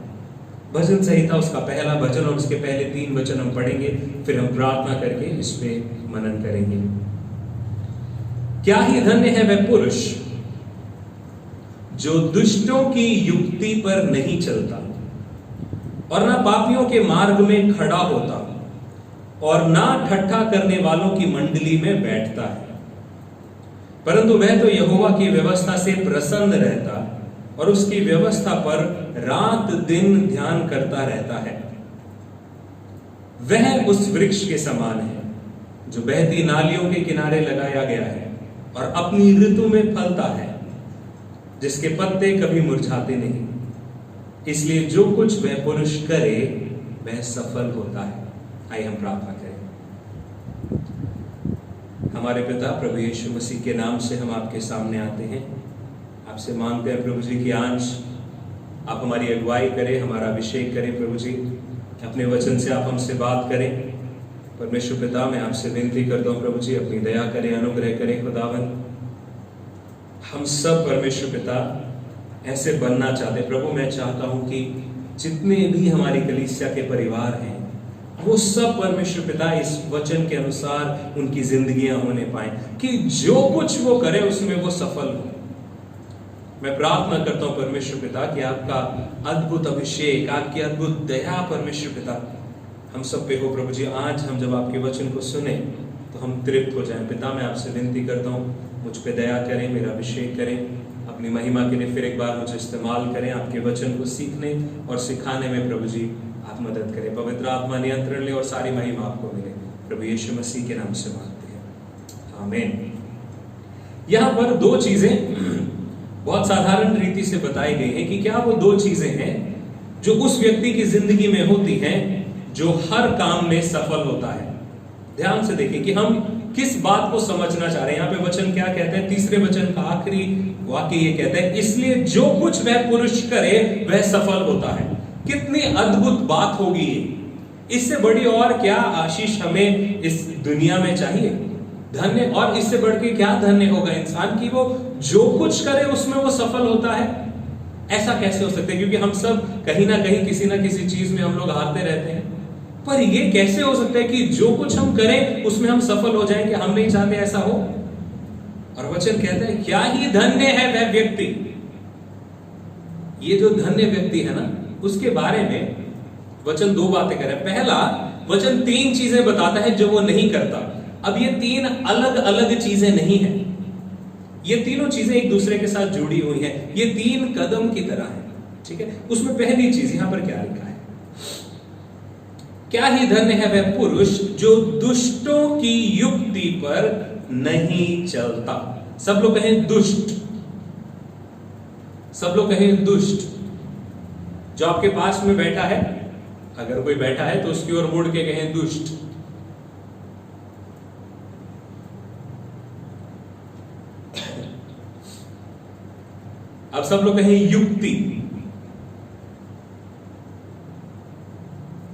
भजन संहिता उसका पहला भजन और उसके पहले 3 वचन हम पढ़ेंगे, फिर हम प्रार्थना करके इस पे मनन करेंगे। क्या ही धन्य है वह पुरुष जो दुष्टों की युक्ति पर नहीं चलता और ना पापियों के मार्ग में खड़ा होता और ना ठट्ठा करने वालों की मंडली में बैठता है, परंतु वह तो यहोवा की व्यवस्था से प्रसन्न रहता और उसकी व्यवस्था पर रात दिन ध्यान करता रहता है। वह उस वृक्ष के समान है जो बहती नालियों के किनारे लगाया गया है और अपनी ऋतु में फलता है, जिसके पत्ते कभी मुरझाते नहीं। इसलिए जो कुछ वह पुरुष करे वह सफल होता है। आइए हम प्रार्थना करें। हमारे पिता प्रभु यीशु मसीह के नाम से हम आपके सामने आते हैं, आपसे मांगते हैं प्रभु जी की आंच आप हमारी अगुवाई करें, हमारा अभिषेक करें। प्रभु जी अपने वचन से आप हमसे बात करें। परमेश्वर पिता मैं आपसे विनती करता हूं प्रभु जी अपनी दया करें, अनुग्रह करें। खुदावन हम सब परमेश्वर पिता ऐसे बनना चाहते प्रभु। मैं चाहता हूं कि जितने भी हमारी कलीसिया के परिवार हैं वो सब परमेश्वर पिता इस वचन के अनुसार उनकी जिंदगियां होने पाए, कि जो कुछ वो करे उसमें वो सफल हो। मैं प्रार्थना करता हूं परमेश्वर पिता कि आपका अद्भुत अभिषेक, आपकी अद्भुत दया परमेश्वर पिता हम सब पे हो। प्रभु जी आज हम जब आपके वचन को सुने तो हम तृप्त हो जाएं। पिता मैं आपसे विनती करता हूं मुझ पे दया करें, मेरा अभिषेक करें, अपनी महिमा के लिए फिर एक बार मुझे इस्तेमाल करें। आपके वचन को सीखने और सिखाने में प्रभु जी आप मदद करें। पवित्र आत्मा नियंत्रण ले और सारी महिमा आपको मिले। प्रभु यीशु मसीह के नाम से मांगते हैं, आमीन। यहां पर 2 चीजें बहुत साधारण रीति से बताई गई हैं कि क्या वो 2 चीजें हैं जो उस व्यक्ति की जिंदगी में होती हैं जो हर काम में सफल होता है। ध्यान से देखिए कि हम किस बात को समझना चाह रहे हैं। यहाँ पे वचन क्या कहते हैं, तीसरे वचन का आखिरी वाक्य ये कहता है, इसलिए जो कुछ वह पुरुष करे वह सफल होता है। कितनी अद्भुत बात होगी ये। इससे बड़ी और क्या आशीष हमें इस दुनिया में चाहिए। धन्य, और इससे बढ़ के क्या धन्य होगा इंसान की वो जो कुछ करे उसमें वो सफल होता है। ऐसा कैसे हो सकता है, क्योंकि हम सब कहीं ना कहीं किसी ना किसी चीज में हम लोग हारते रहते हैं, पर ये कैसे हो सकता है कि जो कुछ हम करें उसमें हम सफल हो जाएं, कि हम नहीं चाहते ऐसा हो। और वचन कहता है क्या ही धन्य है वह व्यक्ति। ये जो धन्य व्यक्ति है ना उसके बारे में वचन 2 बातें कर रहा है। पहला वचन 3 चीजें बताता है जो वो नहीं करता। अब ये 3 अलग अलग चीजें नहीं है, ये तीनों चीजें एक दूसरे के साथ जुड़ी हुई हैं। ये 3 कदम की तरह है, ठीक है। उसमें पहली चीज यहां पर क्या लिखा है, क्या ही धन्य है वह पुरुष जो दुष्टों की युक्ति पर नहीं चलता। सब लोग कहें दुष्ट, सब लोग कहें दुष्ट। जो आपके पास में बैठा है अगर कोई बैठा है तो उसकी ओर मुड़ के कहें दुष्ट। अब सब लोग कहें युक्ति।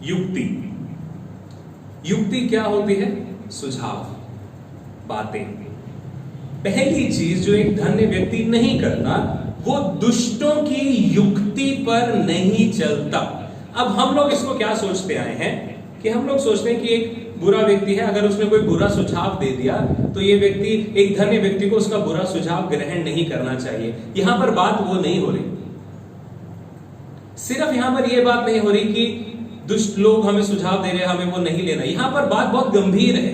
युक्ति, युक्ति क्या होती है? सुझाव, बातें। पहली चीज जो एक धन्य व्यक्ति नहीं करता, वो दुष्टों की युक्ति पर नहीं चलता। अब हम लोग इसको क्या सोचते आए हैं कि हम लोग सोचते हैं कि एक बुरा व्यक्ति है, अगर उसने कोई बुरा सुझाव दे दिया तो ये व्यक्ति, एक धन्य व्यक्ति को उसका बुरा सुझाव ग्रहण नहीं करना चाहिए। यहां पर बात वो नहीं हो रही। सिर्फ यहां पर यह बात नहीं हो रही कि दुष्ट लोग हमें सुझाव दे रहे हैं, हमें वो नहीं लेना। यहां पर बात बहुत गंभीर है।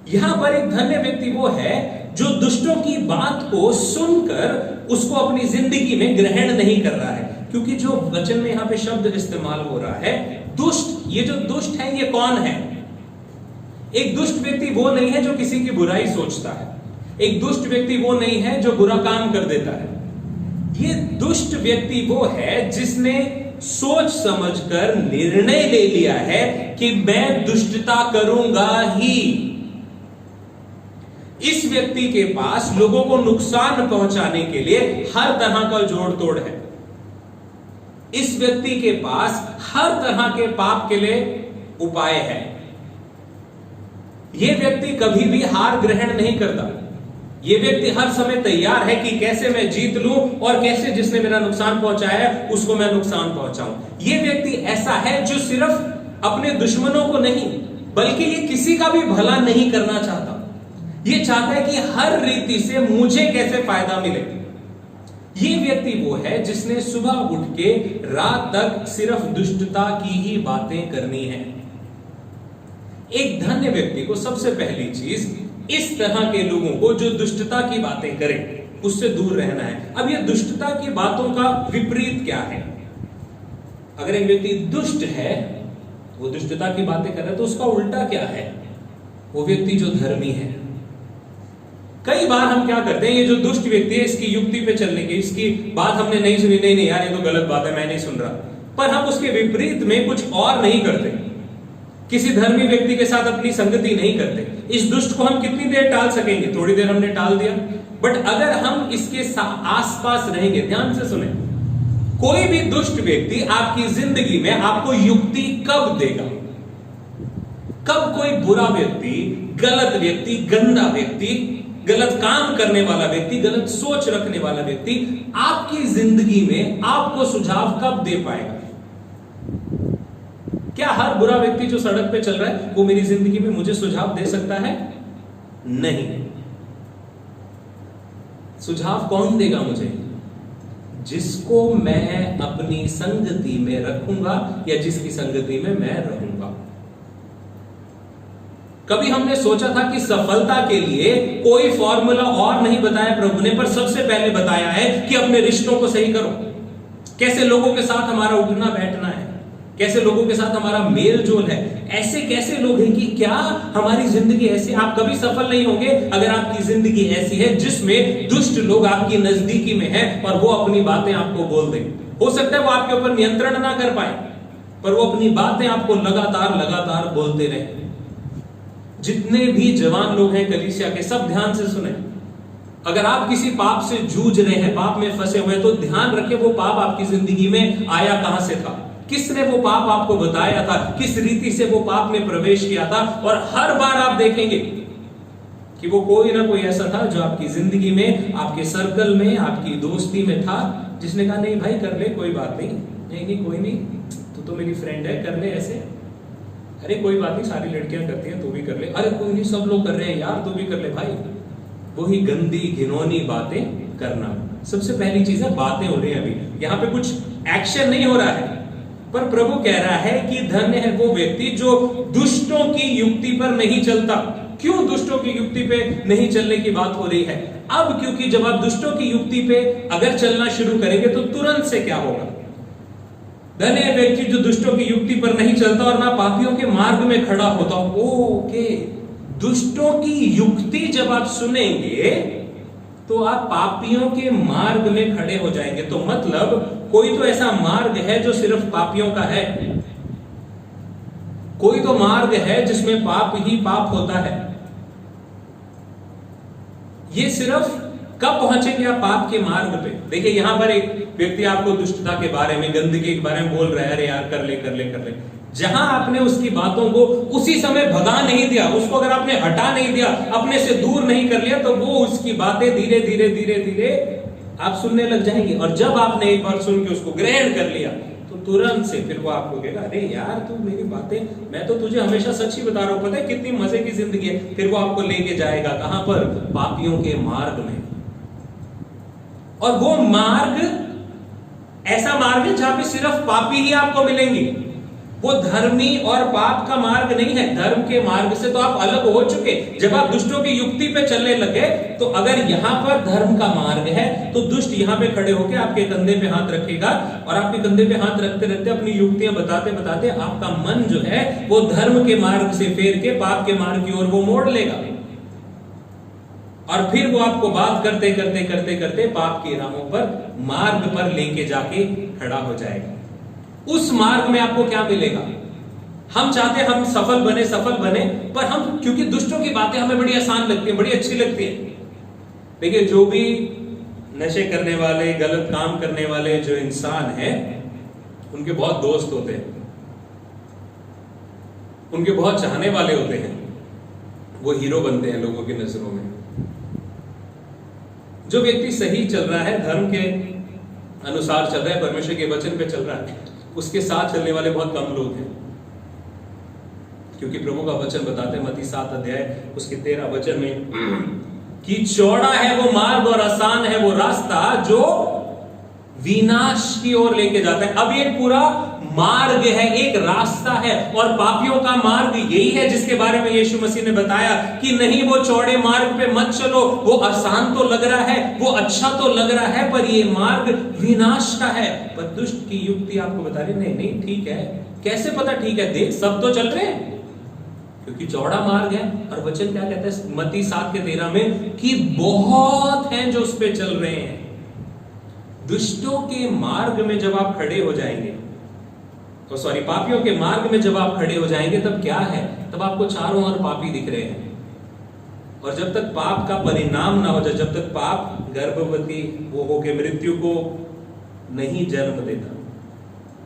यहां पर एक धन्य व्यक्ति वो है जो दुष्टों की बात को सुनकर उसको अपनी जिंदगी में ग्रहण नहीं कर रहा है। क्योंकि जो वचन में यहां पे शब्द इस्तेमाल हो रहा है दुष्ट, ये जो दुष्ट है ये कौन है? एक दुष्ट व्यक्ति वो नहीं है जो किसी की बुराई सोचता है। एक दुष्ट व्यक्ति वो नहीं है जो बुरा काम कर देता है। ये दुष्ट व्यक्ति वो है जिसने सोच समझकर निर्णय ले लिया है कि मैं दुष्टता करूंगा ही। इस व्यक्ति के पास लोगों को नुकसान पहुंचाने के लिए हर तरह का जोड़ तोड़ है। इस व्यक्ति के पास हर तरह के पाप के लिए उपाय है। यह व्यक्ति कभी भी हार ग्रहण नहीं करता। यह व्यक्ति हर समय तैयार है कि कैसे मैं जीत लूं और कैसे जिसने मेरा नुकसान पहुंचाया है उसको मैं नुकसान पहुंचाऊं। यह व्यक्ति ऐसा है जो सिर्फ अपने दुश्मनों को नहीं बल्कि ये किसी का भी भला नहीं करना चाहता। ये चाहता है कि हर रीति से मुझे कैसे फायदा मिले। ये व्यक्ति वो है जिसने सुबह उठ के रात तक सिर्फ दुष्टता की ही बातें करनी है। एक धन्य व्यक्ति को सबसे पहली चीज इस तरह के लोगों को जो दुष्टता की बातें करें उससे दूर रहना है। अब ये दुष्टता की बातों का विपरीत क्या है? अगर एक व्यक्ति दुष्ट है, वो दुष्टता की बातें कर रहा है, तो उसका उल्टा क्या है? वो व्यक्ति जो धर्मी है। कई बार हम क्या करते हैं, ये जो दुष्ट व्यक्ति है इसकी युक्ति पे चलने की, इसकी बात हमने नहीं सुनी, नहीं यार ये तो गलत बात है, मैं नहीं सुन रहा, पर हम उसके विपरीत में कुछ और नहीं करते। किसी धर्मी व्यक्ति के साथ अपनी संगति नहीं करते। इस दुष्ट को हम कितनी देर टाल सकेंगे? थोड़ी देर हमने टाल दिया। बट अगर हम इसके आसपास रहेंगे, ध्यान से सुने, कोई भी दुष्ट व्यक्ति आपकी जिंदगी में आपको युक्ति कब देगा? कब कोई बुरा व्यक्ति, गलत व्यक्ति, गंदा व्यक्ति, गलत काम करने वाला व्यक्ति, गलत सोच रखने वाला व्यक्ति आपकी जिंदगी में आपको सुझाव कब दे पाएगा? क्या हर बुरा व्यक्ति जो सड़क पे चल रहा है वो मेरी जिंदगी में मुझे सुझाव दे सकता है? नहीं। सुझाव कौन देगा मुझे? जिसको मैं अपनी संगति में रखूंगा या जिसकी संगति में मैं रहूंगा। कभी हमने सोचा था कि सफलता के लिए कोई फॉर्मूला और नहीं बताया प्रभु ने, पर सबसे पहले बताया है कि अपने रिश्तों को सही करो। कैसे लोगों के साथ हमारा उठना बैठना है, कैसे लोगों के साथ हमारा मेल जोल है। ऐसे कैसे लोग हैं कि क्या हमारी जिंदगी ऐसी? आप कभी सफल नहीं होंगे अगर आपकी जिंदगी ऐसी है जिसमें दुष्ट लोग आपकी नजदीकी में हैं और वो अपनी बातें आपको बोल दें। हो सकता है वो आपके ऊपर नियंत्रण ना कर पाए, पर वो अपनी बातें आपको लगातार बोलते रहे। जितने भी जवान लोग हैं कलीसिया के, सब ध्यान से सुने। अगर आप किसी पाप से जूझ रहे हैं, पाप में फंसे हुए हैं, तो ध्यान रखें वो पाप आपकी जिंदगी में आया कहां से था, किसने वो पाप आपको बताया था, किस रीति से वो पाप में प्रवेश किया था। और हर बार आप देखेंगे कि वो कोई ना कोई ऐसा था जो आपकी जिंदगी में, आपके सर्कल में, आपकी दोस्ती में था, जिसने कहा नहीं भाई कर ले, कोई बात नहीं, नहीं कोई नहीं, तू तो मेरी फ्रेंड है, कर ले ऐसे, अरे कोई बात नहीं, सारी लड़कियां करती हैं, तू भी कर ले, अरे कोई नहीं सब लोग कर रहे हैं यार, तू भी कर ले भाई। वही गंदी घिनौनी बातें करना। सबसे पहली चीज है, बातें हो रही है, अभी यहां पे कुछ एक्शन नहीं हो रहा है, पर प्रभु कह रहा है कि धन्य है वो व्यक्ति जो दुष्टों की युक्ति पर नहीं चलता। क्यों दुष्टों की युक्ति पे नहीं चलने की बात हो रही है? अब क्योंकि जब आप दुष्टों की युक्ति पे अगर चलना शुरू करेंगे तो तुरंत से क्या होगा? धन्य है व्यक्ति जो दुष्टों की युक्ति पर नहीं चलता और ना पापियों के मार्ग में खड़ा होता। ओके, दुष्टों की युक्ति जब आप सुनेंगे तो आप पापियों के मार्ग में खड़े हो जाएंगे। तो मतलब कोई तो ऐसा मार्ग है जो सिर्फ पापियों का है। कोई तो मार्ग है जिसमें पाप ही पाप होता है। ये सिर्फ कब पहुंचेंगे आप पाप के मार्ग पे? देखिए यहां पर एक व्यक्ति आपको दुष्टता के बारे में, गंदगी के बारे में बोल रहा है, अरे यार कर ले कर ले कर ले। जहां आपने उसकी बातों को उसी समय भगा नहीं दिया, उसको अगर आपने हटा नहीं दिया, अपने से दूर नहीं कर लिया, तो वो उसकी बातें धीरे धीरे धीरे धीरे आप सुनने लग जाएंगे। और जब आपने एक बार सुन के उसको ग्रहण कर लिया, तो तुरंत से फिर वो आपको कहेगा, अरे यार तू मेरी बातें, मैं तो तुझे हमेशा सच ही बता रहा हूं, पता है कितनी मजे की जिंदगी है। फिर वो आपको लेके जाएगा कहां पर? पापियों के मार्ग में। और वो मार्ग ऐसा मार्ग है जहां पे सिर्फ पापी ही आपको मिलेंगे। वो धर्मी और पाप का मार्ग नहीं है। धर्म के मार्ग से तो आप अलग हो चुके। जब आप दुष्टों की युक्ति पे चलने लगे, तो अगर यहां पर धर्म का मार्ग है, तो दुष्ट यहां पे खड़े होकर आपके कंधे पे हाथ रखेगा, और आपके कंधे पे हाथ रखते रखते अपनी युक्तियां बताते बताते आपका मन जो है वो धर्म के मार्ग से फेर के पाप के मार्ग की ओर वो मोड़ लेगा। और फिर वो आपको बात करते करते करते करते पाप की राहों पर, मार्ग पर लेके जाके खड़ा हो जाएगा। उस मार्ग में आपको क्या मिलेगा? हम चाहते हैं हम सफल बने, पर हम, क्योंकि दुष्टों की बातें हमें बड़ी आसान लगती है, बड़ी अच्छी लगती है। देखिए जो भी नशे करने वाले, गलत काम करने वाले जो इंसान हैं, उनके बहुत दोस्त होते हैं, उनके बहुत चाहने वाले होते हैं, वो हीरो बनते हैं लोगों की नजरों में। जो व्यक्ति सही चल रहा है, धर्म के अनुसार चल रहा है, परमेश्वर के वचन पे चल रहा है, उसके साथ चलने वाले बहुत कम लोग हैं। क्योंकि प्रभु का वचन बताते हैं मत्ती 7 अध्याय उसके 13 वचन में कि चौड़ा है वो मार्ग और आसान है वो रास्ता जो विनाश की ओर लेके जाता है। अब ये पूरा मार्ग है, एक रास्ता है, और पापियों का मार्ग यही है जिसके बारे में यीशु मसीह ने बताया कि नहीं, वो चौड़े मार्ग पे मत चलो, वो आसान तो लग रहा है, वो अच्छा तो लग रहा है, पर ये मार्ग विनाश का है। पर दुष्ट की युक्ति आपको बता रही नहीं नहीं ठीक है। कैसे पता ठीक है? देख सब तो चल रहे हैं, क्योंकि चौड़ा मार्ग है। और वचन क्या कहता है मत्ती 7:13 में कि बहुत हैं जो उस पे चल रहे हैं। दुष्टों के मार्ग में जब आप खड़े हो जाएंगे, तो सॉरी, पापियों के मार्ग में जब आप खड़े हो जाएंगे, तब क्या है? तब आपको चारों ओर पापी दिख रहे हैं। और जब तक पाप का परिणाम ना हो जाए, जब तक पाप गर्भवती वो होके मृत्यु को नहीं जन्म देता,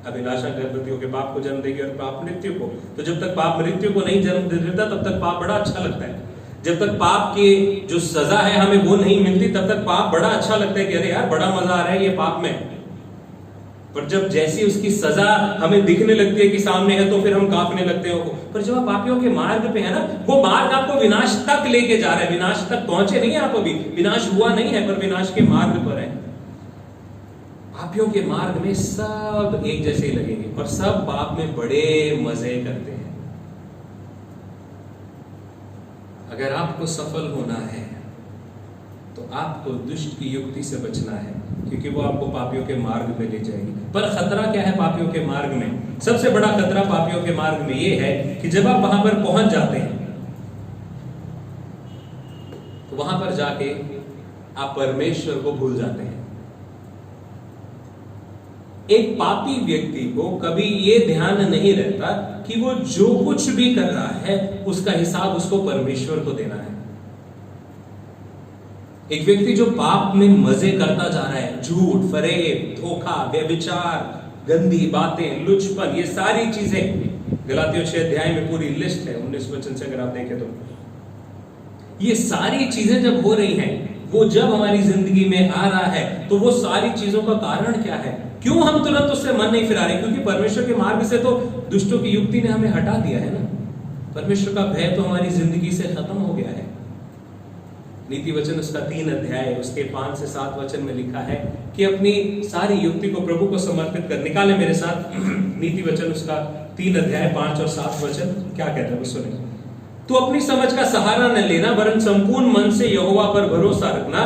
अभिलाषा गर्भवती होकर पाप को जन्म देगी और पाप मृत्यु को, तो जब तक पाप मृत्यु को नहीं जन्म देता, तब तक पाप बड़ा अच्छा लगता है। जब तक पाप की जो सजा है हमें वो नहीं मिलती, तब तक पाप बड़ा अच्छा लगता है कि अरे यार बड़ा मजा आ रहा है ये पाप में। पर जब जैसी उसकी सजा हमें दिखने लगती है कि सामने है, तो फिर हम कांपने लगते हैं। पर जब आप पापियों के मार्ग पे है ना, वो मार्ग आपको विनाश तक लेके जा रहा है। विनाश तक पहुंचे नहीं आप अभी, विनाश हुआ नहीं है, पर विनाश के मार्ग पर है। पापियों के मार्ग में सब एक जैसे ही लगेंगे और सब पाप में बड़े मजे करते हैं। अगर आपको सफल होना है, तो आपको दुष्ट की युक्ति से बचना है, क्योंकि वो आपको पापियों के मार्ग में ले जाएगी। पर खतरा क्या है पापियों के मार्ग में? सबसे बड़ा खतरा पापियों के मार्ग में ये है कि जब आप वहां पर पहुंच जाते हैं, तो वहां पर जाके आप परमेश्वर को भूल जाते हैं। एक पापी व्यक्ति को कभी ये ध्यान नहीं रहता कि वो जो कुछ भी कर रहा है उसका हिसाब उसको परमेश्वर को देना है। एक व्यक्ति जो पाप में मजे करता जा रहा है, झूठ, फरेब, धोखा, व्यभिचार, गंदी बातें, लुचपन, ये सारी चीजें गलातियों 6 अध्याय में पूरी लिस्ट है 19 वचन से अगर आप देखें तो ये सारी चीजें जब हो रही हैं, वो जब हमारी जिंदगी में आ रहा है, तो वो सारी चीजों का कारण क्या है? क्यों हम तुरंत उससे मन नहीं फिरा रहे? क्योंकि परमेश्वर के मार्ग से तो दुष्टों की युक्ति ने हमें हटा दिया है ना। परमेश्वर का भय तो हमारी जिंदगी से खत्म हो गया है। नीति वचन उसका 3 अध्याय उसके 5 से 7 वचन में लिखा है कि अपनी सारी युक्ति को प्रभु को समर्पित कर। निकाले मेरे साथ नीति वचन उसका 3 अध्याय 5 और 7 वचन क्या कहता है वो सुने। तो अपनी समझ का सहारा न लेना, वरन संपूर्ण मन से यहोवा पर भरोसा रखना,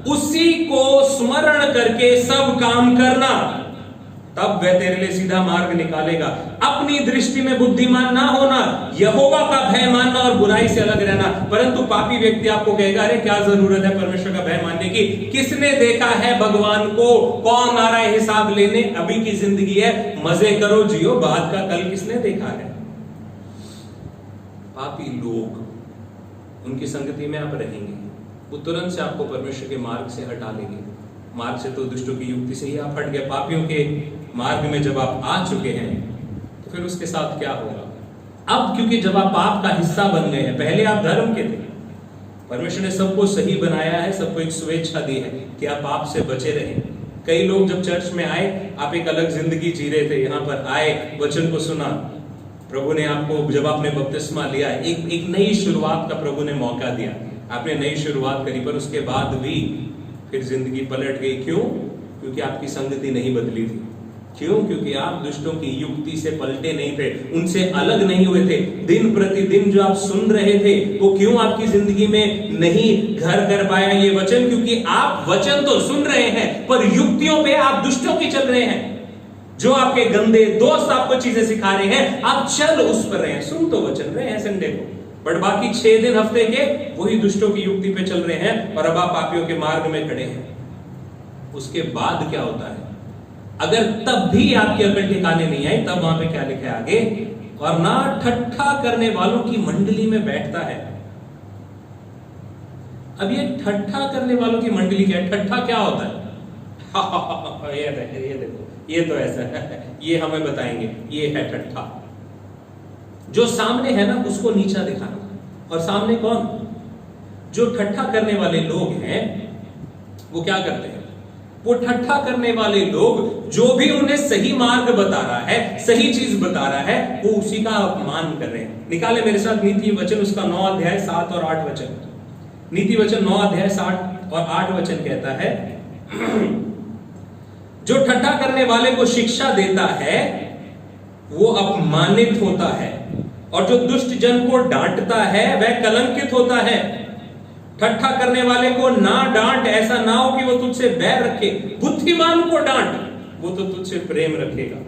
उसी को स्मरण करके सब काम करना, तब वह तेरे लिए सीधा मार्ग निकालेगा। अपनी दृष्टि में बुद्धिमान ना होना, यहोवा का भय मानना और बुराई से अलग रहना। परंतु पापी व्यक्ति आपको कहेगा, अरे क्या जरूरत है परमेश्वर का भय मानने की? किसने देखा है भगवान को? कौन आ रहा है हिसाब लेने? अभी की जिंदगी है, मजे करो, जियो, बाद का कल किसने देखा है? पापी लोग, उनकी संगति में आप रहेंगे, वो तुरंत से आपको परमेश्वर के मार्ग से हटा लेंगे। मार्ग से तो दुष्टों की युक्ति से ही आप हट गए, पापियों के मार्ग में जब आप आ चुके हैं तो फिर उसके साथ क्या होगा? अब क्योंकि जब आप पाप का हिस्सा बन गए हैं, पहले आप धर्म के थे, परमेश्वर ने सबको सही बनाया है, सबको एक स्वेच्छा दी है कि आप पाप से बचे रहें। कई लोग जब चर्च में आए, आप एक अलग जिंदगी जी रहे थे, यहाँ पर आए, वचन को सुना, प्रभु ने आपको, जब आपने बपतिस्मा लिया, एक नई शुरुआत का प्रभु ने मौका दिया, आपने नई शुरुआत करी, पर उसके बाद भी फिर जिंदगी पलट गई। क्यों? क्योंकि आपकी संगति नहीं बदली थी। क्यों? क्योंकि आप दुष्टों की युक्ति से पलटे नहीं थे, उनसे अलग नहीं हुए थे। दिन प्रतिदिन जो आप सुन रहे थे वो क्यों आपकी जिंदगी में नहीं घर कर पाया ये वचन? क्योंकि आप वचन तो सुन रहे हैं पर युक्तियों पे आप दुष्टों की चल रहे हैं। जो आपके गंदे दोस्त आपको चीजें सिखा रहे हैं, आप चल उस पर रहे हैं, सुन तो वचन रहे हैं संडे को, बट बाकी 6 दिन हफ्ते के वही दुष्टों की युक्ति पे चल रहे हैं और अब आप पापियों के मार्ग में खड़े हैं। उसके बाद क्या होता है? अगर तब भी आपकी अकल ठिकाने नहीं आई, तब वहां पे क्या लिखा है आगे? और ना ठट्ठा करने वालों की मंडली में बैठता है। अब ये ठट्ठा करने वालों की मंडली क्या है? ठट्ठा क्या होता है? ये देखो, ये तो ऐसा है, ये हमें बताएंगे, ये है ठट्ठा। जो सामने है ना उसको नीचा दिखाना, और सामने कौन? जो ठट्ठा करने वाले लोग हैं वो क्या करते हैं? वो ठट्ठा करने वाले लोग जो भी उन्हें सही मार्ग बता रहा है, सही चीज बता रहा है, वो उसी का अपमान कर रहे हैं। निकाले मेरे साथ नीति वचन, उसका 9 अध्याय 7 और 8 वचन। नीति वचन 9 अध्याय 7 और 8 वचन कहता है, जो ठट्ठा करने वाले को शिक्षा देता है वो अपमानित होता है, और जो दुष्ट जन को डांटता है वह कलंकित होता है। ठट्ठा करने वाले को ना डांट, ऐसा ना हो कि वो तुझसे बैर रखे। बुद्धिमान को डांट, वो तो तुझसे प्रेम रखेगा।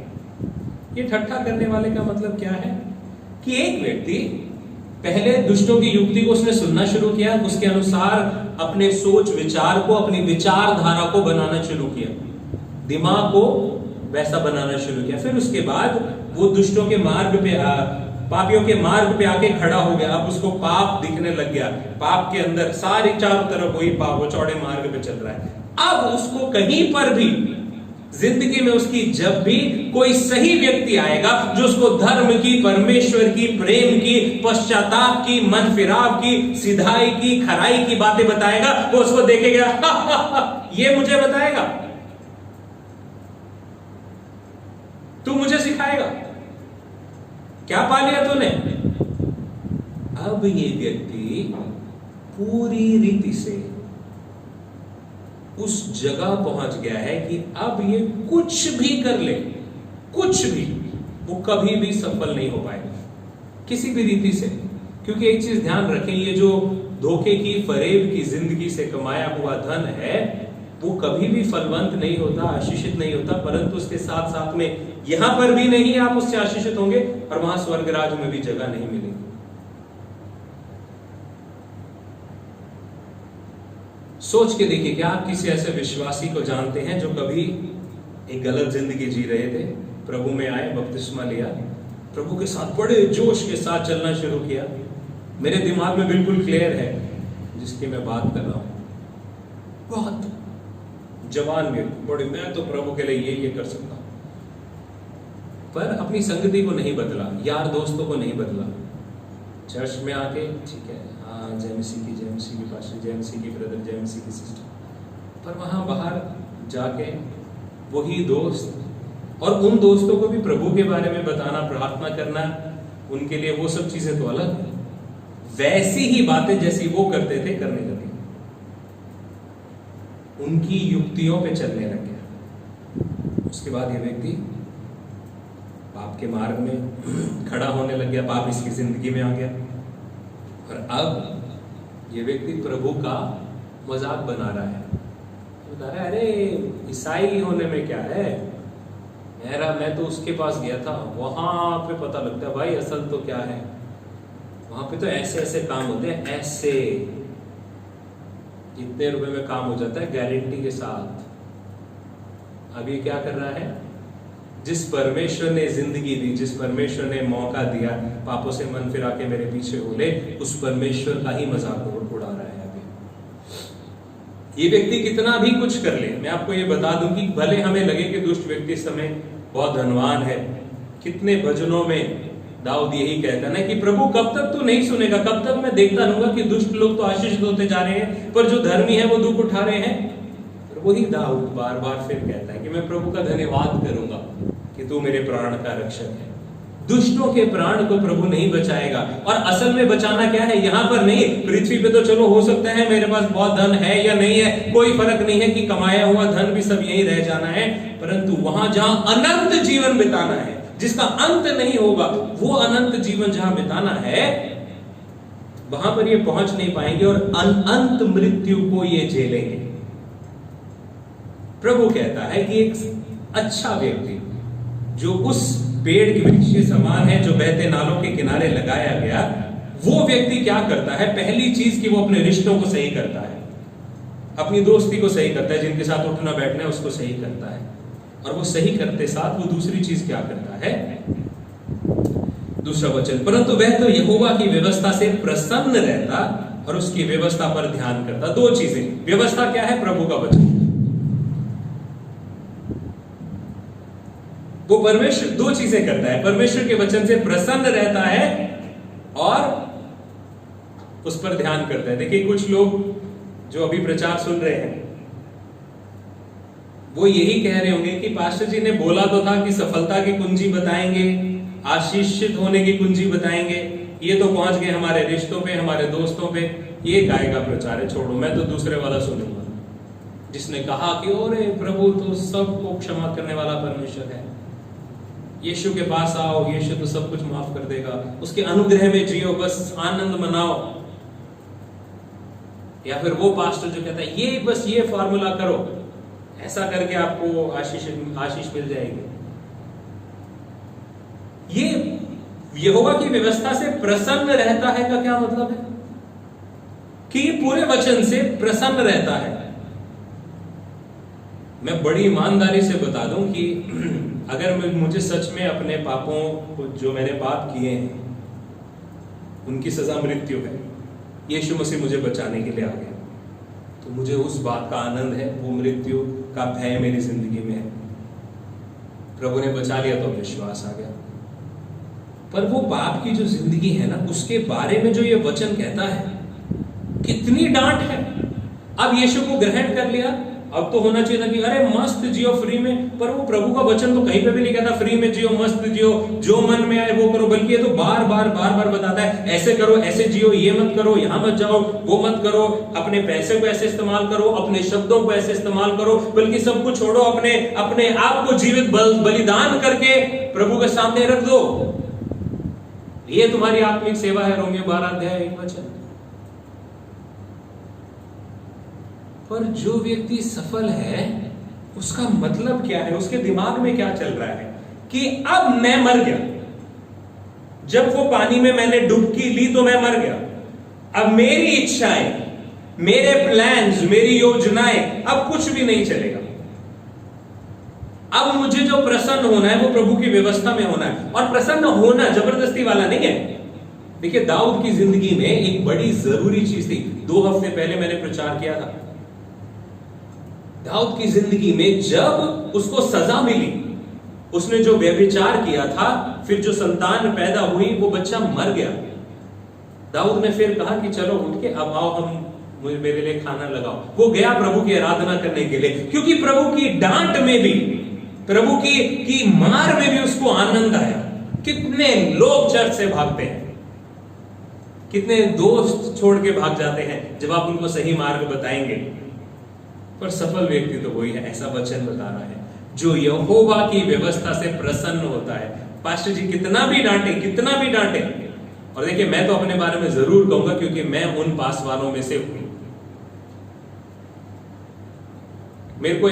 ये ठट्ठा करने वाले का मतलब क्या है? कि एक व्यक्ति पहले दुष्टों की युक्ति को उसने सुनना शुरू किया, उसके अनुसार अपने सोच विचार को, अपनी विचारधारा को बनाना शुरू किया, दिमाग को वैसा बनाना शुरू किया। फिर उसके बाद वो दुष्टों के मार्ग पे, पापियों के मार्ग पे आके खड़ा हो गया। अब उसको पाप दिखने लग गया, पाप के अंदर सारी चारों तरफ वही पाप, वो चौड़े मार्ग पे चल रहा है। अब उसको कहीं पर भी जिंदगी में, उसकी जब भी कोई सही व्यक्ति आएगा जो उसको धर्म की, परमेश्वर की, प्रेम की, पश्चाताप की, मन फिराव की, सिधाई की, खराई की बातें बताएगा, वो उसको देखेगा, ये मुझे बताएगा, तू मुझे सिखाएगा, क्या पा लिया तूने? अब ये व्यक्ति पूरी रीति से उस जगह पहुंच गया है कि अब ये कुछ भी कर ले, कुछ भी, वो कभी भी सफल नहीं हो पाएगा किसी भी रीति से। क्योंकि एक चीज ध्यान रखें, ये जो धोखे की, फरेब की जिंदगी से कमाया हुआ धन है वो कभी भी फलवंत नहीं होता, आशीषित नहीं होता, परंतु उसके साथ साथ में यहां पर भी नहीं आप उससे आशीषित होंगे और वहां स्वर्ग राज्य में भी जगह नहीं मिलेगी। सोच के देखिए, क्या आप किसी ऐसे विश्वासी को जानते हैं जो कभी एक गलत जिंदगी जी रहे थे, प्रभु में आए, बपतिस्मा लिया, प्रभु के साथ बड़े जोश के साथ चलना शुरू किया? मेरे दिमाग में बिल्कुल क्लियर है जिसकी मैं बात कर रहा हूं। बहुत जवान व्यक्ति, बड़े, मैं तो प्रभु के लिए ये कर सकता हूं, पर अपनी संगति को नहीं बदला, यार दोस्तों को नहीं बदला। चर्च में आके ठीक है, हाँ जय मसीह की पास्टर, जय मसीह की ब्रदर, जय मसीह की सिस्टर, पर वहां बाहर जाके वही दोस्त, और उन दोस्तों को भी प्रभु के बारे में बताना, प्रार्थना करना, उनके लिए वो सब चीजें तो अलग है। वैसी ही बातें जैसी वो करते थे करने लगे, उनकी युक्तियों पे चलने लग गया। उसके बाद ये व्यक्ति पाप के मार्ग में खड़ा होने लग गया, पाप इसकी जिंदगी में आ गया, और अब ये व्यक्ति प्रभु का मजाक बना रहा है, बता रहा है, अरे ईसाई होने में क्या है, मैं तो उसके पास गया था, वहां पे पता लगता है भाई असल तो क्या है, वहां पे तो ऐसे ऐसे काम होते हैं, ऐसे इतने रुपए में काम हो जाता है गारंटी के साथ। अब ये क्या कर रहा है? जिस परमेश्वर ने जिंदगी दी, जिस परमेश्वर ने मौका दिया पापों से मन फिरा के मेरे पीछे हो ले, उस परमेश्वर का ही मजाक उड़ा रहा है अभी। ये व्यक्ति कितना भी कुछ कर ले, मैं आपको ये बता दूं कि भले हमें लगे कि दुष्ट व्यक्ति इस समय बहुत धनवान है, कितने भजनों में दाऊद यही कहता है ना कि प्रभु कब तक तू नहीं सुनेगा, कब तक मैं देखता रहूंगा कि दुष्ट लोग तो आशीषित होते जा रहे हैं पर जो धर्मी है वो दुख उठा रहे हैं। वही दाऊद बार बार फिर कहता है कि मैं प्रभु का धन्यवाद करूंगा कि तू मेरे प्राण का रक्षक है। दुष्टों के प्राण को प्रभु नहीं बचाएगा। और असल में बचाना क्या है, यहां पर नहीं, पृथ्वी पे तो चलो हो सकता है मेरे पास बहुत धन है या नहीं है, कोई फर्क नहीं है कि कमाया हुआ धन भी सब यही रह जाना है, परंतु वहां जहां अनंत जीवन बिताना है, जिसका अंत नहीं होगा, वो अनंत जीवन जहां बिताना है, वहां पर ये पहुंच नहीं पाएंगे और अनंत मृत्यु को ये झेलेंगे। प्रभु कहता है कि एक अच्छा व्यक्ति जो उस पेड़ के वृक्ष के समान है जो बहते नालों के किनारे लगाया गया, वो व्यक्ति क्या करता है, पहली चीज कि वो अपने रिश्तों को सही करता है, अपनी दोस्ती को सही करता है, जिनके साथ उठना बैठना है उसको सही करता है, और वो सही करते साथ वो दूसरी चीज क्या करता है, दूसरा वचन, परंतु वह तो यहोवा की व्यवस्था से प्रसन्न रहता और उसकी व्यवस्था पर ध्यान करता। दो चीजें, व्यवस्था क्या है, प्रभु का वचन। वो परमेश्वर दो चीजें करता है, परमेश्वर के वचन से प्रसन्न रहता है और उस पर ध्यान करता है। देखिए कुछ लोग जो अभी प्रचार सुन रहे हैं वो यही कह रहे होंगे कि पास्टर जी ने बोला तो था कि सफलता की कुंजी बताएंगे, आशीषित होने की कुंजी बताएंगे, ये तो पहुंच गए हमारे रिश्तों पे, हमारे दोस्तों पे, ये गाय का प्रचार है, छोड़ो, मैं तो दूसरे वाला सुनूंगा जिसने कहा कि ओरे प्रभु तो सबको क्षमा करने वाला परमेश्वर है, यीशु के पास आओ, यीशु तो सब कुछ माफ कर देगा, उसके अनुग्रह में जियो, बस आनंद मनाओ। या फिर वो पास्टर जो कहता है ये बस ये फार्मूला करो, ऐसा करके आपको आशीष मिल जाएगी। ये यहोवा की व्यवस्था से प्रसन्न रहता है का क्या मतलब है कि पूरे वचन से प्रसन्न रहता है। मैं बड़ी ईमानदारी से बता दूं कि अगर मुझे सच में अपने पापों को, जो मैंने पाप किए हैं, उनकी सजा मृत्यु है, यीशु मसीह मुझे बचाने के लिए आ गया, तो मुझे उस बात का आनंद है, वो मृत्यु का भय मेरी जिंदगी में है। प्रभु ने बचा लिया तो विश्वास आ गया। पर वो पाप की जो जिंदगी है ना, उसके बारे में जो ये वचन कहता है, कितनी डांट है। अब यीशु को ग्रहण कर लिया, अब तो होना चाहिए था कि अरे मस्त जियो फ्री में, पर वो प्रभु का वचन तो कहीं पे भी नहीं कहता फ्री में जियो, मस्त जियो, जो मन में आए वो करो, बल्कि ये तो बार बार बताता है ऐसे करो, ऐसे जियो, ये मत करो, यहां मत जाओ, वो मत करो, अपने पैसे को ऐसे इस्तेमाल करो, अपने शब्दों को ऐसे इस्तेमाल करो, बल्कि सब कुछ छोड़ो, अपने आप को जीवित बलिदान करके प्रभु के सामने रख दो, ये तुम्हारी आत्मिक सेवा है। रोमियो 12:1 पर जो व्यक्ति सफल है उसका मतलब क्या है, उसके दिमाग में क्या चल रहा है कि अब मैं मर गया, जब वो पानी में मैंने डुबकी ली तो मैं मर गया, अब मेरी इच्छाएं, मेरे प्लान्स, मेरी योजनाएं, अब कुछ भी नहीं चलेगा, अब मुझे जो प्रसन्न होना है वो प्रभु की व्यवस्था में होना है। और प्रसन्न होना जबरदस्ती वाला नहीं है। देखिए दाऊद की जिंदगी में एक बड़ी जरूरी चीज थी, 2 हफ्ते पहले मैंने प्रचार किया था। दाऊद की जिंदगी में जब उसको सजा मिली, उसने जो व्यभिचार किया था, फिर जो संतान पैदा हुई, वो बच्चा मर गया, दाऊद ने फिर कहा कि चलो उठ के अब आओ, हम मेरे लिए खाना लगाओ। वो गया प्रभु की आराधना करने के लिए, क्योंकि प्रभु की डांट में भी, प्रभु की मार में भी उसको आनंद आया। कितने लोग चर्च से भागते हैं, कितने दोस्त छोड़ के भाग जाते हैं जब आप उनको सही मार्ग बताएंगे, पर सफल व्यक्ति तो वही है, ऐसा वचन बता रहा है, जो यहोवा की व्यवस्था से प्रसन्न होता है। पास्टर जी कितना भी डांटे, कितना भी डांटे, और देखिए मैं तो अपने बारे में जरूर कहूंगा क्योंकि मैं उन पास वालों में से हूं। मेरे को